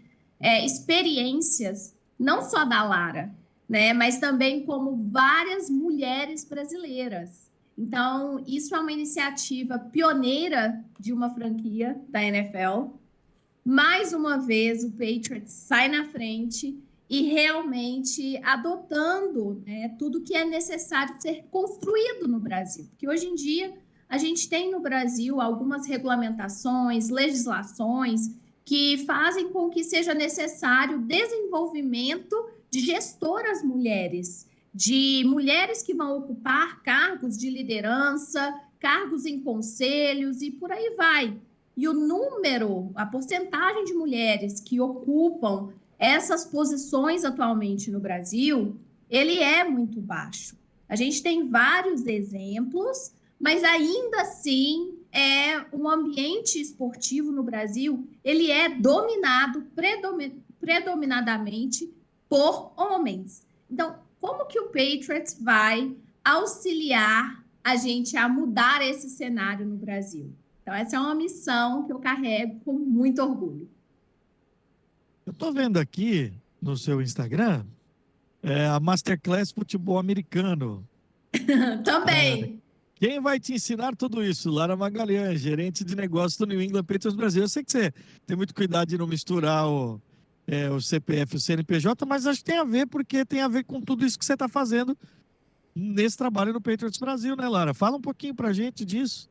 experiências, não só da Lara, né, mas também como várias mulheres brasileiras. Então, isso é uma iniciativa pioneira de uma franquia da NFL. Mais uma vez, o Patriots sai na frente e realmente adotando, né, tudo que é necessário ser construído no Brasil. Porque hoje em dia a gente tem no Brasil algumas regulamentações, legislações que fazem com que seja necessário desenvolvimento de gestoras mulheres, de mulheres que vão ocupar cargos de liderança, cargos em conselhos e por aí vai. E o número, a porcentagem de mulheres que ocupam essas posições atualmente no Brasil, ele é muito baixo. A gente tem vários exemplos, mas ainda assim um ambiente esportivo no Brasil, ele é dominado predominadamente por homens. Então, como que o Patriots vai auxiliar a gente a mudar esse cenário no Brasil? Então, essa é uma missão que eu carrego com muito orgulho. Eu estou vendo aqui no seu Instagram a Masterclass Futebol Americano. Também. Quem vai te ensinar tudo isso? Lara Magalhães, gerente de negócios do New England Patriots Brasil. Eu sei que você tem muito cuidado de não misturar o CPF e o CNPJ, mas acho que tem a ver, porque tem a ver com tudo isso que você está fazendo nesse trabalho no Patriots Brasil, né, Lara? Fala um pouquinho para a gente disso.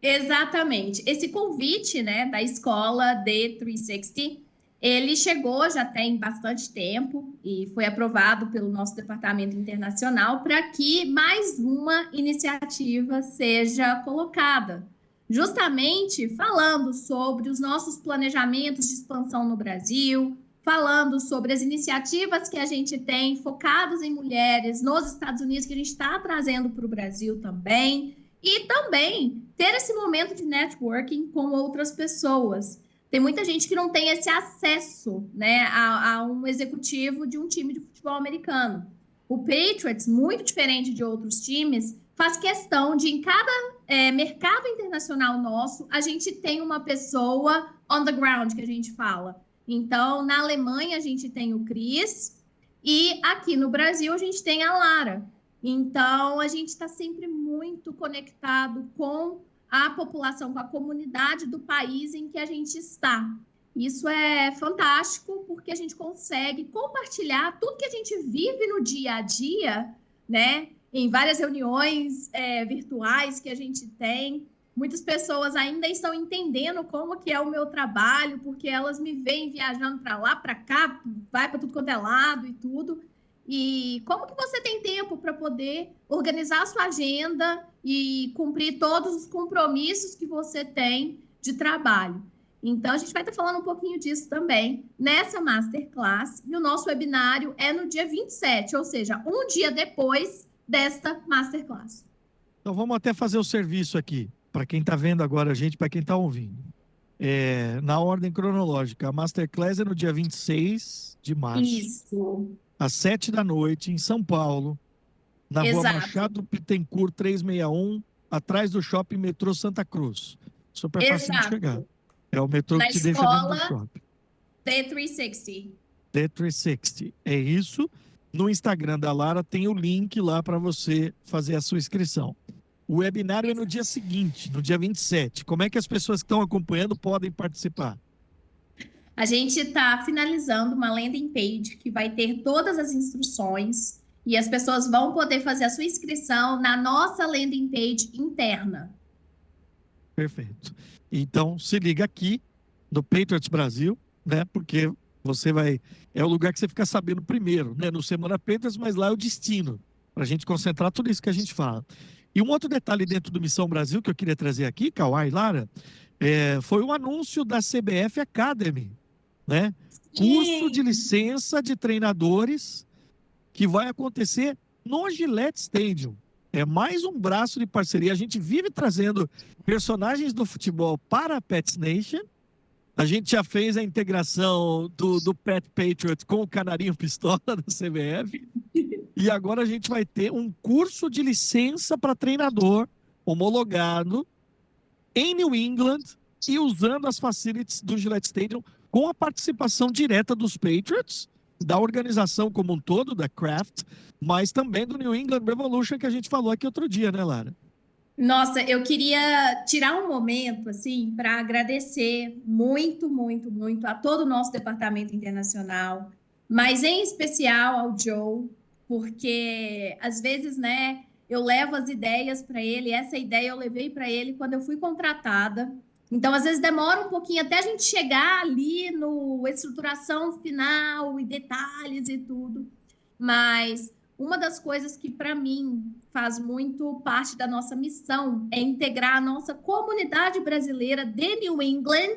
Exatamente. Esse convite, né, da escola D360, ele chegou já tem bastante tempo e foi aprovado pelo nosso departamento internacional para que mais uma iniciativa seja colocada, justamente falando sobre os nossos planejamentos de expansão no Brasil, falando sobre as iniciativas que a gente tem focadas em mulheres nos Estados Unidos, que a gente está trazendo para o Brasil também, e também ter esse momento de networking com outras pessoas. Tem muita gente que não tem esse acesso, né, a um executivo de um time de futebol americano. O Patriots, muito diferente de outros times, faz questão de, em cada mercado internacional nosso, a gente tem uma pessoa on the ground, que a gente fala. Então, na Alemanha, a gente tem o Chris, e aqui no Brasil, a gente tem a Lara. Então, a gente está sempre muito conectado com a população, com a comunidade do país em que a gente está. Isso é fantástico, porque a gente consegue compartilhar tudo que a gente vive no dia a dia, né? Em várias reuniões virtuais que a gente tem. Muitas pessoas ainda estão entendendo como que é o meu trabalho, porque elas me veem viajando para lá, para cá, vai para tudo quanto é lado e tudo. E como que você tem tempo para poder organizar a sua agenda e cumprir todos os compromissos que você tem de trabalho? Então, a gente vai estar falando um pouquinho disso também nessa Masterclass. E o nosso webinário é no dia 27, ou seja, um dia depois desta Masterclass. Então, vamos até fazer o serviço aqui. para quem está vendo agora a gente, para quem está ouvindo. Na ordem cronológica, a Masterclass é no dia 26 de março, Isso, às 7 da noite, em São Paulo, na rua exato, Machado Bittencourt 361, atrás do Shopping Metrô Santa Cruz. Super fácil de chegar. exato. É o metrô Na que te deixa dentro do escola shopping. D360. D360. É isso. No Instagram da Lara tem o link lá para você fazer a sua inscrição. O webinário é no dia seguinte, no dia 27. Como é que as pessoas que estão acompanhando podem participar? A gente está finalizando uma landing page que vai ter todas as instruções e as pessoas vão poder fazer a sua inscrição na nossa landing page interna. Perfeito. Então, se liga aqui no Patriots Brasil, né? Porque você vai... É o lugar que você fica sabendo primeiro, né? No Semana Patriots, mas lá é o destino, para a gente concentrar tudo isso que a gente fala. E um outro detalhe dentro do Missão Brasil que eu queria trazer aqui, Kawhi e Lara, foi o anúncio da CBF Academy, né? Curso de licença de treinadores que vai acontecer no Gillette Stadium. É mais um braço de parceria. A gente vive trazendo personagens do futebol para a Pets Nation. A gente já fez a integração do Pet Patriot com o Canarinho Pistola da CBF. E agora a gente vai ter um curso de licença para treinador homologado em New England e usando as facilities do Gillette Stadium com a participação direta dos Patriots, da organização como um todo, da Kraft, mas também do New England Revolution que a gente falou aqui outro dia, né, Lara? Nossa, eu queria tirar um momento, assim, para agradecer muito, muito, muito a todo o nosso departamento internacional, mas em especial ao Joe, porque às vezes, né, eu levo as ideias para ele, essa ideia eu levei para ele quando eu fui contratada. Então, às vezes demora um pouquinho até a gente chegar ali no estruturação final e detalhes e tudo, mas uma das coisas que, para mim, faz muito parte da nossa missão é integrar a nossa comunidade brasileira de New England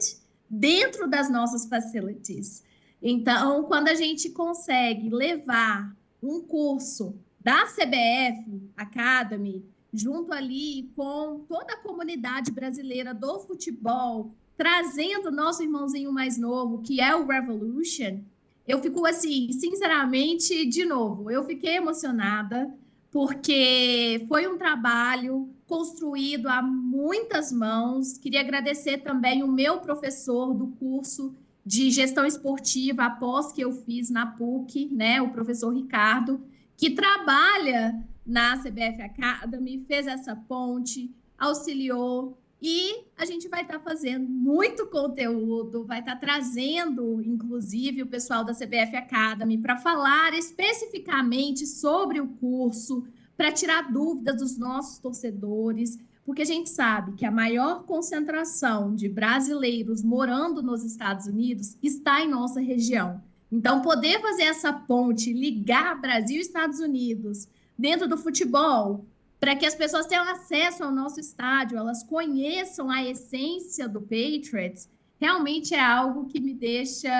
dentro das nossas facilities. Então, quando a gente consegue levar um curso da CBF Academy junto ali com toda a comunidade brasileira do futebol, trazendo o nosso irmãozinho mais novo, que é o Revolution, eu fico assim, sinceramente, de novo, eu fiquei emocionada, porque foi um trabalho construído a muitas mãos. Queria agradecer também o meu professor do curso de gestão esportiva, após que eu fiz na PUC, né, o professor Ricardo, que trabalha na CBF Academy, fez essa ponte, auxiliou, e a gente vai estar fazendo muito conteúdo, vai estar trazendo, inclusive, o pessoal da CBF Academy para falar especificamente sobre o curso, para tirar dúvidas dos nossos torcedores, porque a gente sabe que a maior concentração de brasileiros morando nos Estados Unidos está em nossa região. Então, poder fazer essa ponte, ligar Brasil e Estados Unidos dentro do futebol, para que as pessoas tenham acesso ao nosso estádio, elas conheçam a essência do Patriots, realmente é algo que me deixa,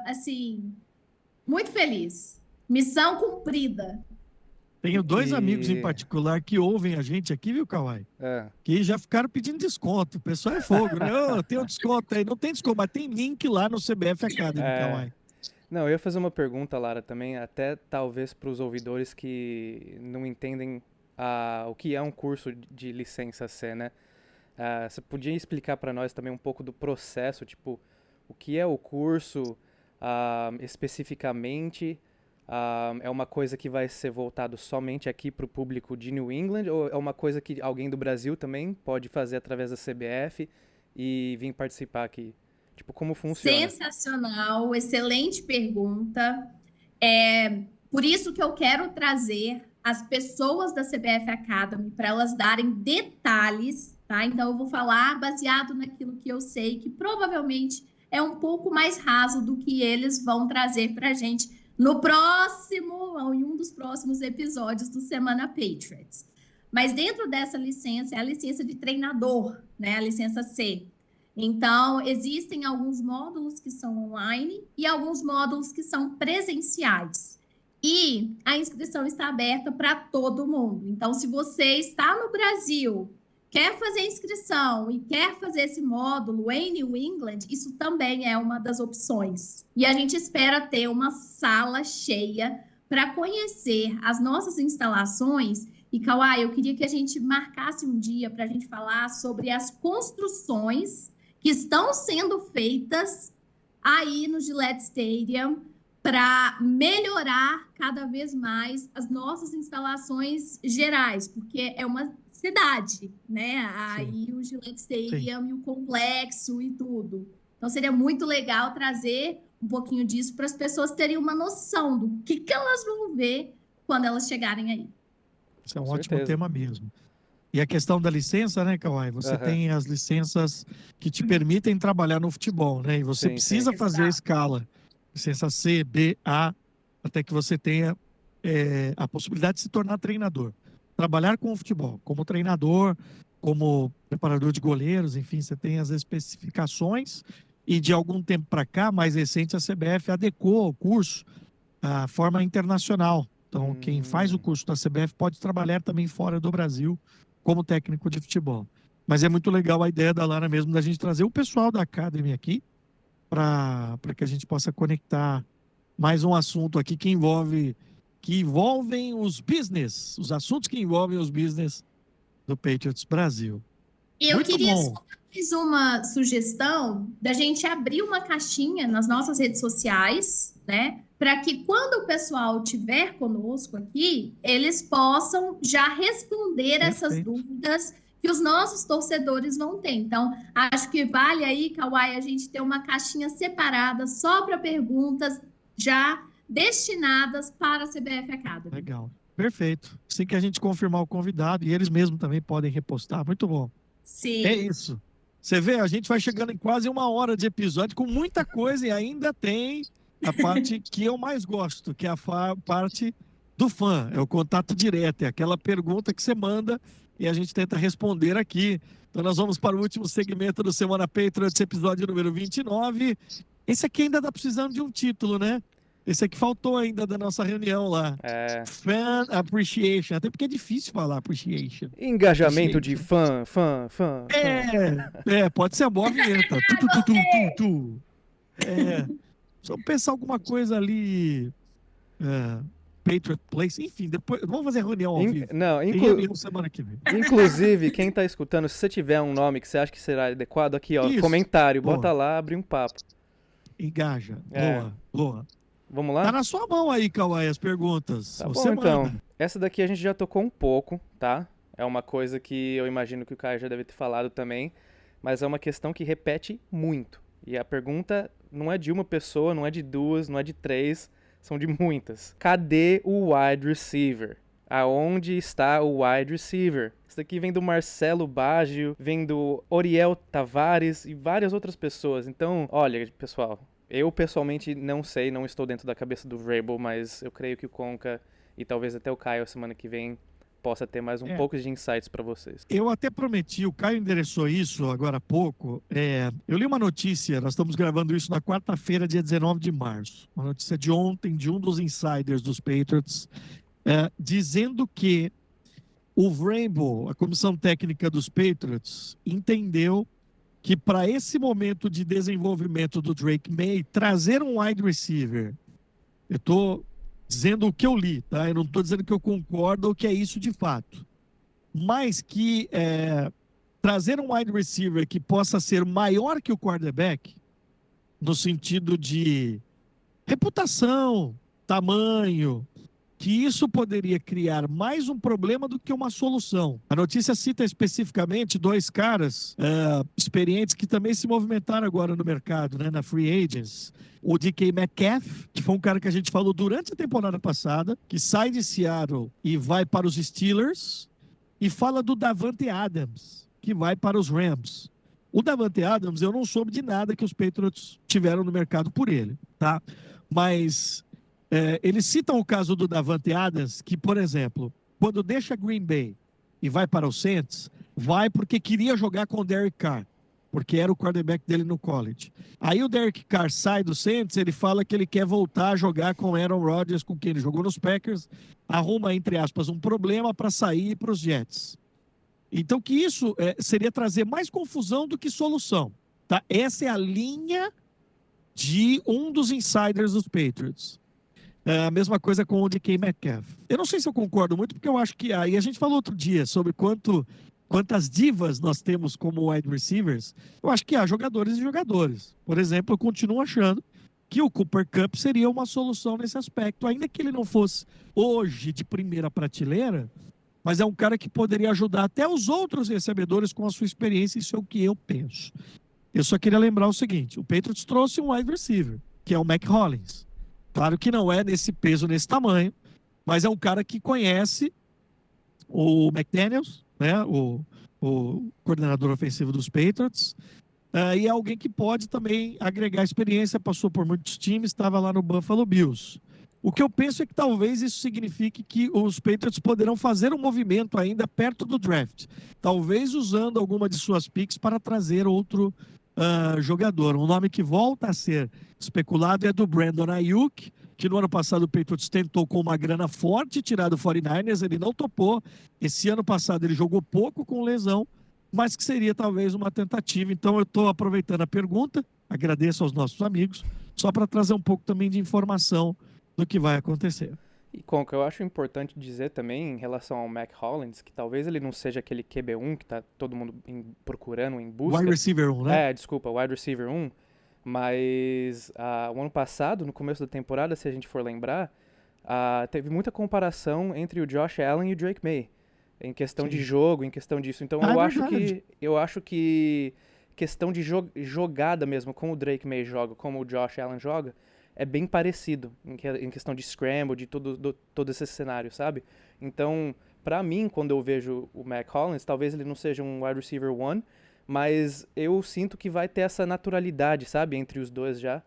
assim, muito feliz. Missão cumprida. Tenho dois amigos em particular que ouvem a gente aqui, viu, Kawhi? Que já ficaram pedindo desconto. O pessoal é fogo, né? Tem um desconto aí. Não tem desconto, mas tem link lá no CBF Academy, Kawhi. Não, eu ia fazer uma pergunta, Lara, também, até talvez para os ouvidores que não entendem o que é um curso de licença C, né? Você podia explicar para nós também um pouco do processo, tipo, o que é o curso especificamente? É uma coisa que vai ser voltado somente aqui para o público de New England, ou é uma coisa que alguém do Brasil também pode fazer através da CBF e vir participar aqui? Tipo, como funciona? Sensacional, excelente pergunta. Por isso que eu quero trazer as pessoas da CBF Academy para elas darem detalhes, tá? Então, eu vou falar baseado naquilo que eu sei, que provavelmente é um pouco mais raso do que eles vão trazer para a gente em um dos próximos episódios do Semana Patriots. Mas dentro dessa licença, é a licença de treinador, né? A licença C. Então, existem alguns módulos que são online e alguns módulos que são presenciais. E a inscrição está aberta para todo mundo. Então, se você está no Brasil, quer fazer inscrição e quer fazer esse módulo em New England, isso também é uma das opções. E a gente espera ter uma sala cheia para conhecer as nossas instalações. E, Kawhi, eu queria que a gente marcasse um dia para a gente falar sobre as construções que estão sendo feitas aí no Gillette Stadium para melhorar cada vez mais as nossas instalações gerais, porque é uma cidade, né? Aí o Gillette Stadium e o complexo e tudo. Então seria muito legal trazer um pouquinho disso para as pessoas terem uma noção do que elas vão ver quando elas chegarem aí. Isso é um Com ótimo certeza. tema mesmo. E a questão da licença, né, Kawhi? Você tem as licenças que te permitem trabalhar no futebol, né? E você Sim, precisa sim. fazer a Exato. escala. Licença C, B, A, até que você tenha a possibilidade de se tornar treinador. Trabalhar com o futebol, como treinador, como preparador de goleiros, enfim, você tem as especificações. E de algum tempo para cá, mais recente, a CBF adequou o curso à forma internacional. Então, quem faz o curso da CBF pode trabalhar também fora do Brasil como técnico de futebol. Mas é muito legal a ideia da Lara mesmo, da gente trazer o pessoal da Academy aqui para que a gente possa conectar mais um assunto aqui que envolvem os business, os assuntos que envolvem os business do Patriots Brasil. Eu Muito queria bom. só mais uma sugestão da gente abrir uma caixinha nas nossas redes sociais, né? Para que quando o pessoal estiver conosco aqui, eles possam já responder essas Perfeito. dúvidas que os nossos torcedores vão ter. Então, acho que vale aí, Kawhi, a gente ter uma caixinha separada só para perguntas já destinadas para a CBF Academy. Legal. Perfeito. Assim que a gente confirmar o convidado, e eles mesmos também podem repostar. Muito bom. Sim. É isso. Você vê, a gente vai chegando em quase 1 hora de episódio com muita coisa e ainda tem a parte que eu mais gosto, que é a parte do fã. É o contato direto, é aquela pergunta que você manda e a gente tenta responder aqui. Então nós vamos para o último segmento do Semana Patriots, episódio número 29. Esse aqui ainda tá precisando de um título, né? Esse aqui faltou ainda da nossa reunião lá. Fan Appreciation. Até porque é difícil falar appreciation. Engajamento de fã. Pode ser a boa vinheta. Só pensar alguma coisa ali. Patriot Place. Enfim, depois vamos fazer reunião ao vivo. Tem reunião semana que vem. Inclusive, quem tá escutando, se você tiver um nome que você acha que será adequado, aqui, ó, Isso. comentário, Boa. bota lá, abre um papo. Engaja. Boa. Vamos lá? Tá na sua mão aí, Kawhi, as perguntas. Tá Você bom, então. manda. Essa daqui a gente já tocou um pouco, tá? É uma coisa que eu imagino que o Caio já deve ter falado também, mas é uma questão que repete muito. E a pergunta não é de uma pessoa, não é de duas, não é de três, são de muitas. Cadê o wide receiver? Aonde está o wide receiver? Isso daqui vem do Marcelo Baggio, vem do Oriel Tavares e várias outras pessoas. Então, olha, pessoal, eu pessoalmente não sei, não estou dentro da cabeça do Vrabel, mas eu creio que o Conca e talvez até o Caio semana que vem possa ter mais um pouco de insights para vocês. Eu até prometi, o Caio endereçou isso agora há pouco. Eu li uma notícia, nós estamos gravando isso na quarta-feira, dia 19 de março. Uma notícia de ontem, de um dos insiders dos Patriots, dizendo que o Vrabel, a comissão técnica dos Patriots, entendeu que para esse momento de desenvolvimento do Drake May, trazer um wide receiver, eu estou dizendo o que eu li, tá? Eu não estou dizendo que eu concordo ou que é isso de fato, mas que trazer um wide receiver que possa ser maior que o quarterback, no sentido de reputação, tamanho, que isso poderia criar mais um problema do que uma solução. A notícia cita especificamente 2 caras experientes que também se movimentaram agora no mercado, né, na Free Agents. O DK Metcalf, que foi um cara que a gente falou durante a temporada passada, que sai de Seattle e vai para os Steelers, e fala do Davante Adams, que vai para os Rams. O Davante Adams, eu não soube de nada que os Patriots tiveram no mercado por ele, tá? Mas eles citam o caso do Davante Adams, que, por exemplo, quando deixa Green Bay e vai para o Saints, vai porque queria jogar com o Derek Carr, porque era o quarterback dele no college. Aí o Derek Carr sai do Saints, ele fala que ele quer voltar a jogar com Aaron Rodgers, com quem ele jogou nos Packers, arruma, entre aspas, um problema para sair para os Jets. Então, que isso seria trazer mais confusão do que solução. Tá? Essa é a linha de um dos insiders dos Patriots. A mesma coisa com o DK Metcalf. Eu não sei se eu concordo muito, porque eu acho que... Aí a gente falou outro dia sobre quantas divas nós temos como wide receivers. Eu acho que há jogadores e jogadores. Por exemplo, eu continuo achando que o Cooper Kupp seria uma solução nesse aspecto, ainda que ele não fosse hoje de primeira prateleira, mas é um cara que poderia ajudar até os outros recebedores com a sua experiência, isso é o que eu penso. Eu só queria lembrar o seguinte, o Patriots trouxe um wide receiver, que é o Mac Hollins. Claro que não é nesse peso, nesse tamanho, mas é um cara que conhece o McDaniels, né, o coordenador ofensivo dos Patriots, e é alguém que pode também agregar experiência, passou por muitos times, estava lá no Buffalo Bills. O que eu penso é que talvez isso signifique que os Patriots poderão fazer um movimento ainda perto do draft, talvez usando alguma de suas picks para trazer outro jogador. Um nome que volta a ser especulado é do Brandon Ayuk, que no ano passado o Patriots tentou com uma grana forte tirar do 49ers, ele não topou. Esse ano passado ele jogou pouco com lesão, mas que seria talvez uma tentativa. Então eu estou aproveitando a pergunta, agradeço aos nossos amigos, só para trazer um pouco também de informação do que vai acontecer. E Conca, eu acho importante dizer também em relação ao Mac Hollins, que talvez ele não seja aquele QB1 que tá todo mundo procurando, em busca. Wide receiver 1, né? Desculpa, wide receiver 1. Mas o ano passado, no começo da temporada, se a gente for lembrar, teve muita comparação entre o Josh Allen e o Drake May. Em questão de jogo, em questão disso. Então eu acho que questão de jogada mesmo, como o Drake May joga, como o Josh Allen joga, é bem parecido em questão de scramble, de todo esse cenário, sabe? Então, pra mim, quando eu vejo o Mac Hollins, talvez ele não seja um wide receiver 1, mas eu sinto que vai ter essa naturalidade, sabe, entre os dois já,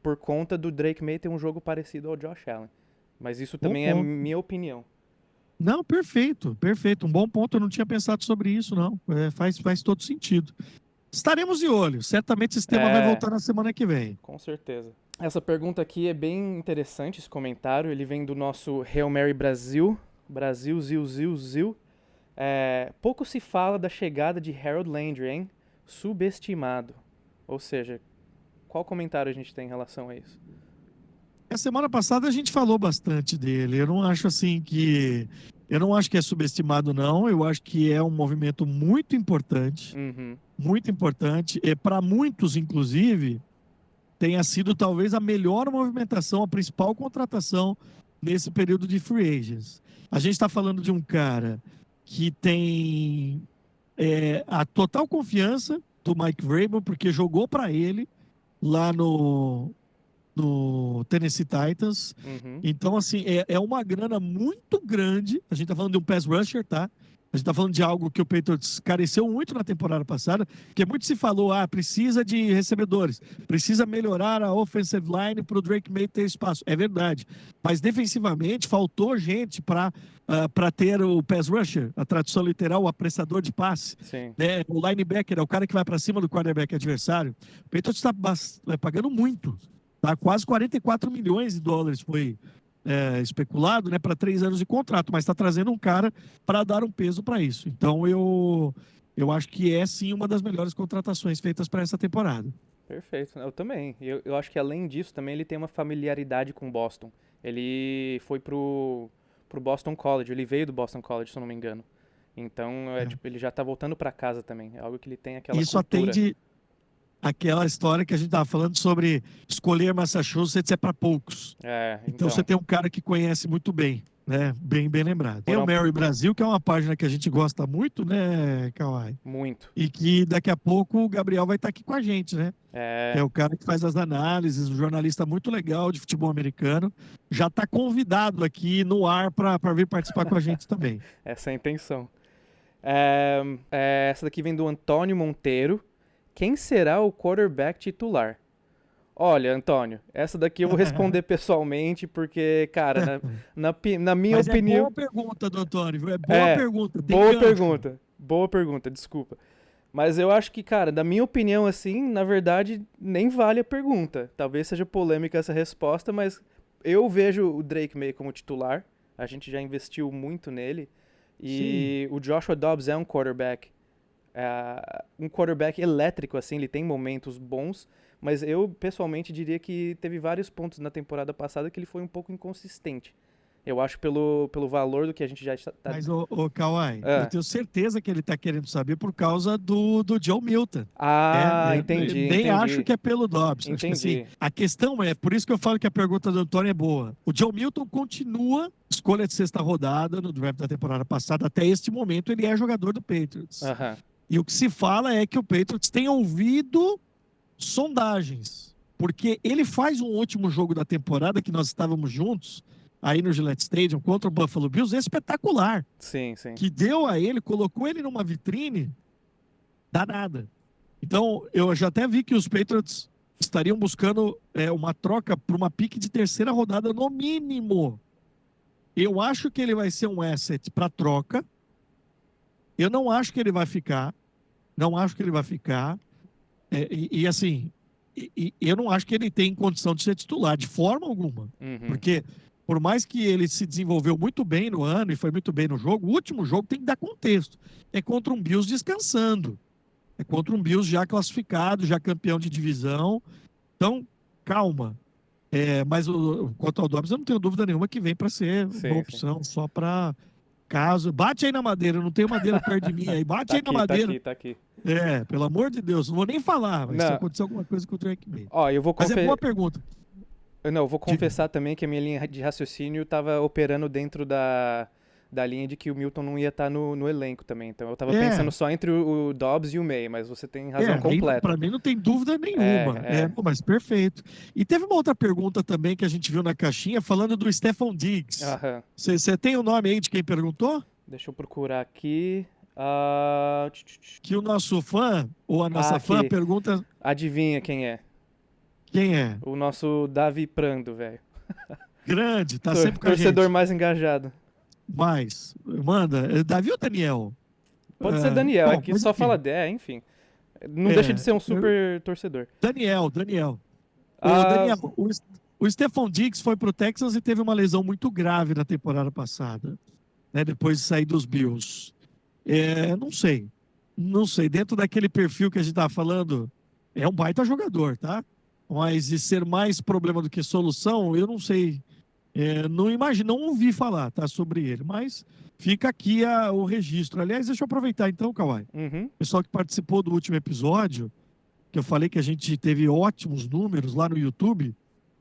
por conta do Drake May ter um jogo parecido ao Josh Allen. Mas isso também é minha opinião. Não, perfeito, perfeito. Um bom ponto, eu não tinha pensado sobre isso, não. Faz todo sentido. Estaremos de olho. Certamente esse tema vai voltar na semana que vem. Com certeza. Essa pergunta aqui é bem interessante, esse comentário. Ele vem do nosso Hail Mary Brasil. Brasil, Zil. Pouco se fala da chegada de Harold Landry, hein? Subestimado. Ou seja, qual comentário a gente tem em relação a isso? A semana passada a gente falou bastante dele. Eu não acho que é subestimado, não. Eu acho que é um movimento muito importante. Uhum. Muito importante. Para muitos, inclusive, tenha sido talvez a melhor movimentação, a principal contratação nesse período de free agents. A gente está falando de um cara que tem a total confiança do Mike Vrabel, porque jogou para ele lá no Tennessee Titans. Uhum. Então, assim, é uma grana muito grande. A gente tá falando de um pass rusher, tá? A gente tá falando de algo que o Patriots careceu muito na temporada passada, porque muito se falou, precisa de recebedores, precisa melhorar a offensive line para o Drake May ter espaço. É verdade. Mas defensivamente faltou gente para ter o pass rusher, a tradução literal, o apressador de passe. Sim. Né? O linebacker é o cara que vai para cima do quarterback adversário. O Patriots está pagando muito. Tá? Quase 44 milhões de dólares foi especulado, né, para 3 anos de contrato, mas está trazendo um cara para dar um peso para isso. Então eu acho que é sim uma das melhores contratações feitas para essa temporada. Perfeito, eu também. Eu acho que além disso também ele tem uma familiaridade com Boston. Ele foi pro Boston College, ele veio do Boston College, se eu não me engano. Então tipo, ele já está voltando para casa também. É algo que ele tem aquela isso cultura. Atende aquela história que a gente estava falando sobre escolher Massachusetts é para poucos. Então você tem um cara que conhece muito bem, né? Bem lembrado. Tem o Mary Brasil, que é uma página que a gente gosta muito, né, Kawhi? Muito. E que daqui a pouco o Gabriel vai estar aqui com a gente, né? É o cara que faz as análises, um jornalista muito legal de futebol americano. Já está convidado aqui no ar para vir participar com a gente também. Essa é a intenção. Essa daqui vem do Antônio Monteiro. Quem será o quarterback titular? Olha, Antônio, essa daqui eu vou responder pessoalmente, porque, cara, na minha opinião... É boa pergunta do Antônio, pergunta. Boa pergunta, desculpa. Mas eu acho que, cara, da minha opinião, assim, na verdade, nem vale a pergunta. Talvez seja polêmica essa resposta, mas eu vejo o Drake May como titular. A gente já investiu muito nele. E o Joshua Dobbs é um quarterback elétrico, assim, ele tem momentos bons, mas eu pessoalmente diria que teve vários pontos na temporada passada que ele foi um pouco inconsistente. Eu acho pelo valor do que a gente já está... Mas, Kawhi, eu tenho certeza que ele está querendo saber por causa do Joe Milton. Entendi. Nem acho que é pelo Dobbs. Acho que, assim, a questão é, por isso que eu falo que a pergunta do Antônio é boa. O Joe Milton continua escolha de 6ª rodada no draft da temporada passada. Até este momento, ele é jogador do Patriots. E o que se fala é que o Patriots tem ouvido sondagens. Porque ele faz um último jogo da temporada, que nós estávamos juntos, aí no Gillette Stadium, contra o Buffalo Bills, espetacular. Sim. Que deu a ele, colocou ele numa vitrine danada. Então, eu já até vi que os Patriots estariam buscando uma troca por uma pique de 3ª rodada no mínimo. Eu acho que ele vai ser um asset para troca. Eu não acho que ele vai ficar. Não acho que ele vai ficar. Assim, eu não acho que ele tem condição de ser titular, de forma alguma. Porque... por mais que ele se desenvolveu muito bem no ano e foi muito bem no jogo, o último jogo tem que dar contexto. É contra um Bills descansando. É contra um Bills já classificado, já campeão de divisão. Então, calma. Mas quanto ao Dobbs, eu não tenho dúvida nenhuma que vem para ser uma opção só para caso. Bate aí na madeira, eu não tenho madeira perto de mim aí. Bate aí na madeira. Tá aqui. Pelo amor de Deus, não vou nem falar. Mas se acontecer alguma coisa com o Drake May. Mas é boa pergunta. Eu vou confessar também que a minha linha de raciocínio estava operando dentro da linha de que o Milton não ia estar no elenco também. Então eu estava pensando só entre o Dobbs e o May, mas você tem razão completa. Para mim não tem dúvida nenhuma. Mas perfeito. E teve uma outra pergunta também que a gente viu na caixinha, falando do Stephon Diggs. Você tem o nome aí de quem perguntou? Deixa eu procurar aqui. Que o nosso fã, ou a nossa fã, pergunta... Adivinha quem é? Quem é? O nosso Davi Prando, velho. Grande, tá sempre com a gente. Torcedor mais engajado. Manda. Davi ou Daniel? Pode ser Daniel, aqui só fala enfim. Não deixa de ser um super torcedor. Daniel. Daniel, o Stephon Diggs foi pro Texas e teve uma lesão muito grave na temporada passada, né, depois de sair dos Bills. Não sei. Dentro daquele perfil que a gente tá falando, é um baita jogador, tá? Mas de ser mais problema do que solução, eu não sei. Não ouvi falar, tá, sobre ele. Mas fica aqui o registro. Aliás, deixa eu aproveitar então, Kawhi. O pessoal que participou do último episódio, que eu falei que a gente teve ótimos números lá no YouTube,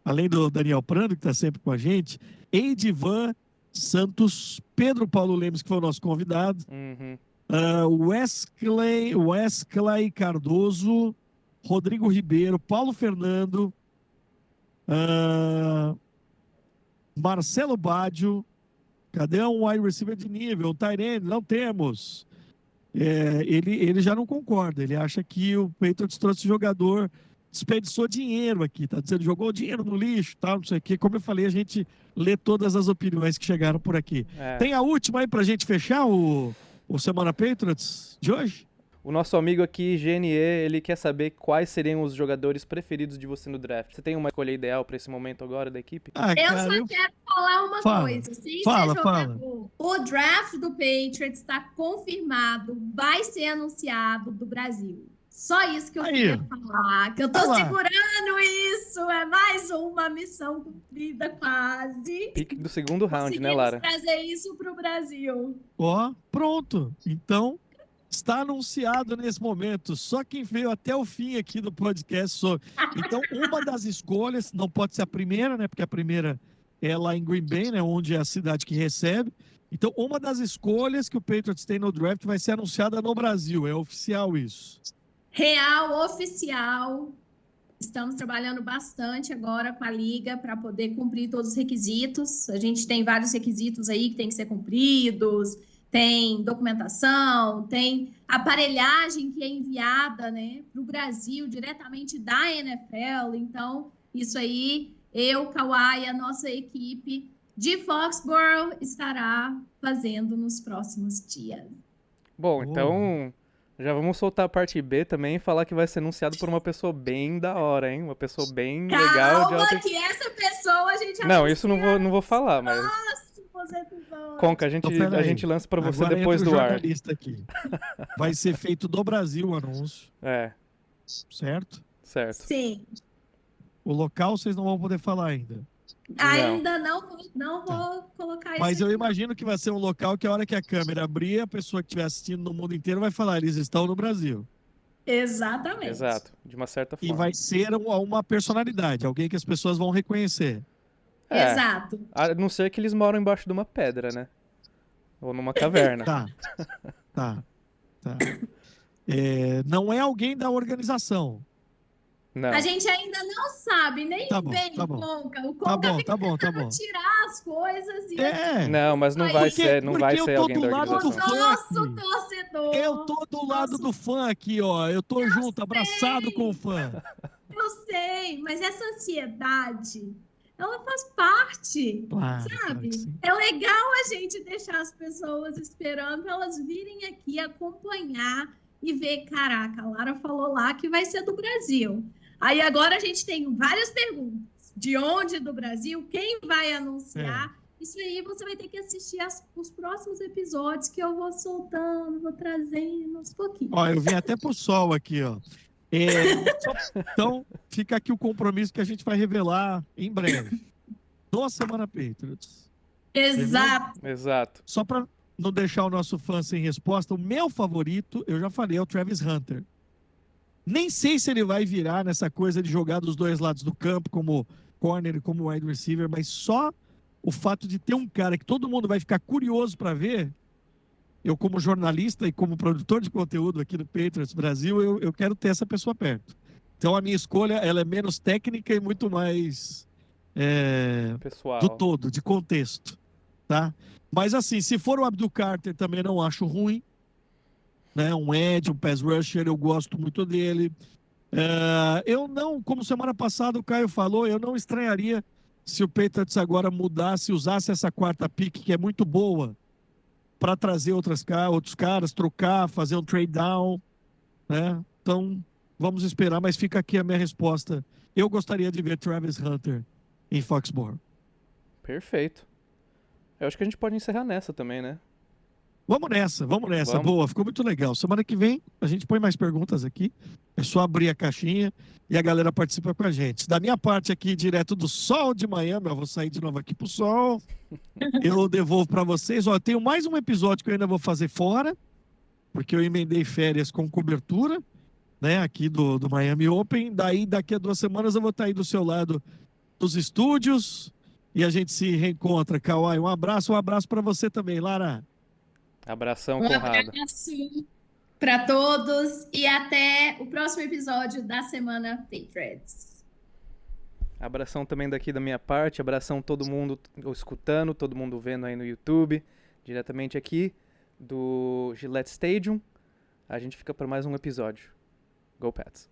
além do Daniel Prando, que está sempre com a gente, Edivan Santos, Pedro Paulo Lemos, que foi o nosso convidado, Wesley Cardoso, Rodrigo Ribeiro, Paulo Fernando, Marcelo Baggio. Cadê um wide receiver de nível? Um tight end? Não temos. Ele já não concorda. Ele acha que o Patriots trouxe jogador, desperdiçou dinheiro aqui. Tá dizendo, jogou dinheiro no lixo, tal, não sei o quê. Como eu falei, a gente lê todas as opiniões que chegaram por aqui. Tem a última aí pra gente fechar o Semana Patriots de hoje? O nosso amigo aqui, GNE, ele quer saber quais seriam os jogadores preferidos de você no draft. Você tem uma escolha ideal para esse momento agora da equipe? Quero falar uma coisa. Sem ser jogador, o draft do Patriots está confirmado, vai ser anunciado do Brasil. Só isso que eu queria falar, que eu tô segurando isso. É mais uma missão cumprida quase. Pique do segundo round, né, Lara? Trazer isso pro Brasil. Pronto. Então... está anunciado nesse momento. Só quem veio até o fim aqui do podcast soube. Então, uma das escolhas, não pode ser a primeira, né? Porque a primeira é lá em Green Bay, né? Onde é a cidade que recebe. Então, uma das escolhas que o Patriots tem no draft vai ser anunciada no Brasil. É oficial isso? Real, oficial. Estamos trabalhando bastante agora com a Liga para poder cumprir todos os requisitos. A gente tem vários requisitos aí que tem que ser cumpridos. Tem documentação, tem aparelhagem que é enviada, né, para o Brasil, diretamente da NFL. Então, isso aí, eu, Kawhi, a nossa equipe de Foxborough estará fazendo nos próximos dias. Bom, então já vamos soltar a parte B também e falar que vai ser anunciado por uma pessoa bem da hora, hein? Uma pessoa bem legal. Calma, que essa pessoa a gente... Não, isso não vou falar, mas... próximos episódios. Conca, Então, a peraí. gente lança pra você Agora depois entra o do ar. jornalista aqui. Vai ser feito do Brasil o anúncio, É, certo? certo. Sim. O local vocês não vão poder falar ainda. Ainda não vou colocar Mas isso eu aqui. imagino que vai ser um local que a hora que a câmera abrir, a pessoa que estiver assistindo no mundo inteiro vai falar, eles estão no Brasil. Exatamente. Exato, de uma certa E forma. vai ser uma personalidade, alguém que as pessoas vão reconhecer. É. Exato. A não ser que eles moram embaixo de uma pedra, né? Ou numa caverna. Tá. Não é alguém da organização. Não. A gente ainda não sabe, nem Tá bom, vem tá o bom. Conca. O Tá Conca bom, fica tá bom, tá tentando bom. tirar as coisas e Não, mas não vai ser, não vai ser alguém da do lado do organização. fã nosso aqui. torcedor. Eu tô do lado do fã aqui, ó. Eu tô junto, abraçado com o fã. Eu sei, mas essa ansiedade, ela faz parte, Claro, sabe? claro que sim. É legal a gente deixar as pessoas esperando pra elas virem aqui acompanhar e ver, caraca, a Lara falou lá que vai ser do Brasil. Aí agora a gente tem várias perguntas. De onde do Brasil? Quem vai anunciar? Isso aí você vai ter que assistir os próximos episódios que eu vou soltando, vou trazendo aos pouquinhos. Ó, eu vim até pro sol aqui, ó. Então, fica aqui o compromisso que a gente vai revelar em breve. No Semana Patriots. Exato. Exato. Só para não deixar o nosso fã sem resposta, o meu favorito, eu já falei, é o Travis Hunter. Nem sei se ele vai virar nessa coisa de jogar dos dois lados do campo, como corner e como wide receiver, mas só o fato de ter um cara que todo mundo vai ficar curioso para ver, eu como jornalista e como produtor de conteúdo aqui do Patriots Brasil, eu quero ter essa pessoa perto. Então a minha escolha, ela é menos técnica e muito mais Pessoal. do todo, de contexto, tá? Mas assim, se for o Abdul Carter, também não acho ruim, né? Um edge, um pass rusher, eu gosto muito dele. Eu não, como semana passada o Caio falou, eu não estranharia se o Patriots agora mudasse, usasse essa quarta pick, que é muito boa, para trazer outros caras, trocar, fazer um trade down, né? Então, vamos esperar, mas fica aqui a minha resposta. Eu gostaria de ver Travis Hunter em Foxborough. Perfeito. Eu acho que a gente pode encerrar nessa também, né? Vamos nessa. Vamos. Boa, ficou muito legal. Semana que vem a gente põe mais perguntas aqui. É só abrir a caixinha e a galera participa com a gente. Da minha parte aqui, direto do sol de Miami, eu vou sair de novo aqui pro sol. Eu devolvo para vocês. Ó, eu tenho mais um episódio que eu ainda vou fazer fora, porque eu emendei férias com cobertura, né, aqui do Miami Open. Daí, daqui a 2 semanas, eu vou estar aí do seu lado dos estúdios e a gente se reencontra. Kawhi, um abraço para você também, Lara. Abração, Um Conrado. abraço para todos e até o próximo episódio da Semana Patriots. Abração também daqui da minha parte. Abração todo mundo escutando, todo mundo vendo aí no YouTube. Diretamente aqui do Gillette Stadium. A gente fica para mais um episódio. Go Pats!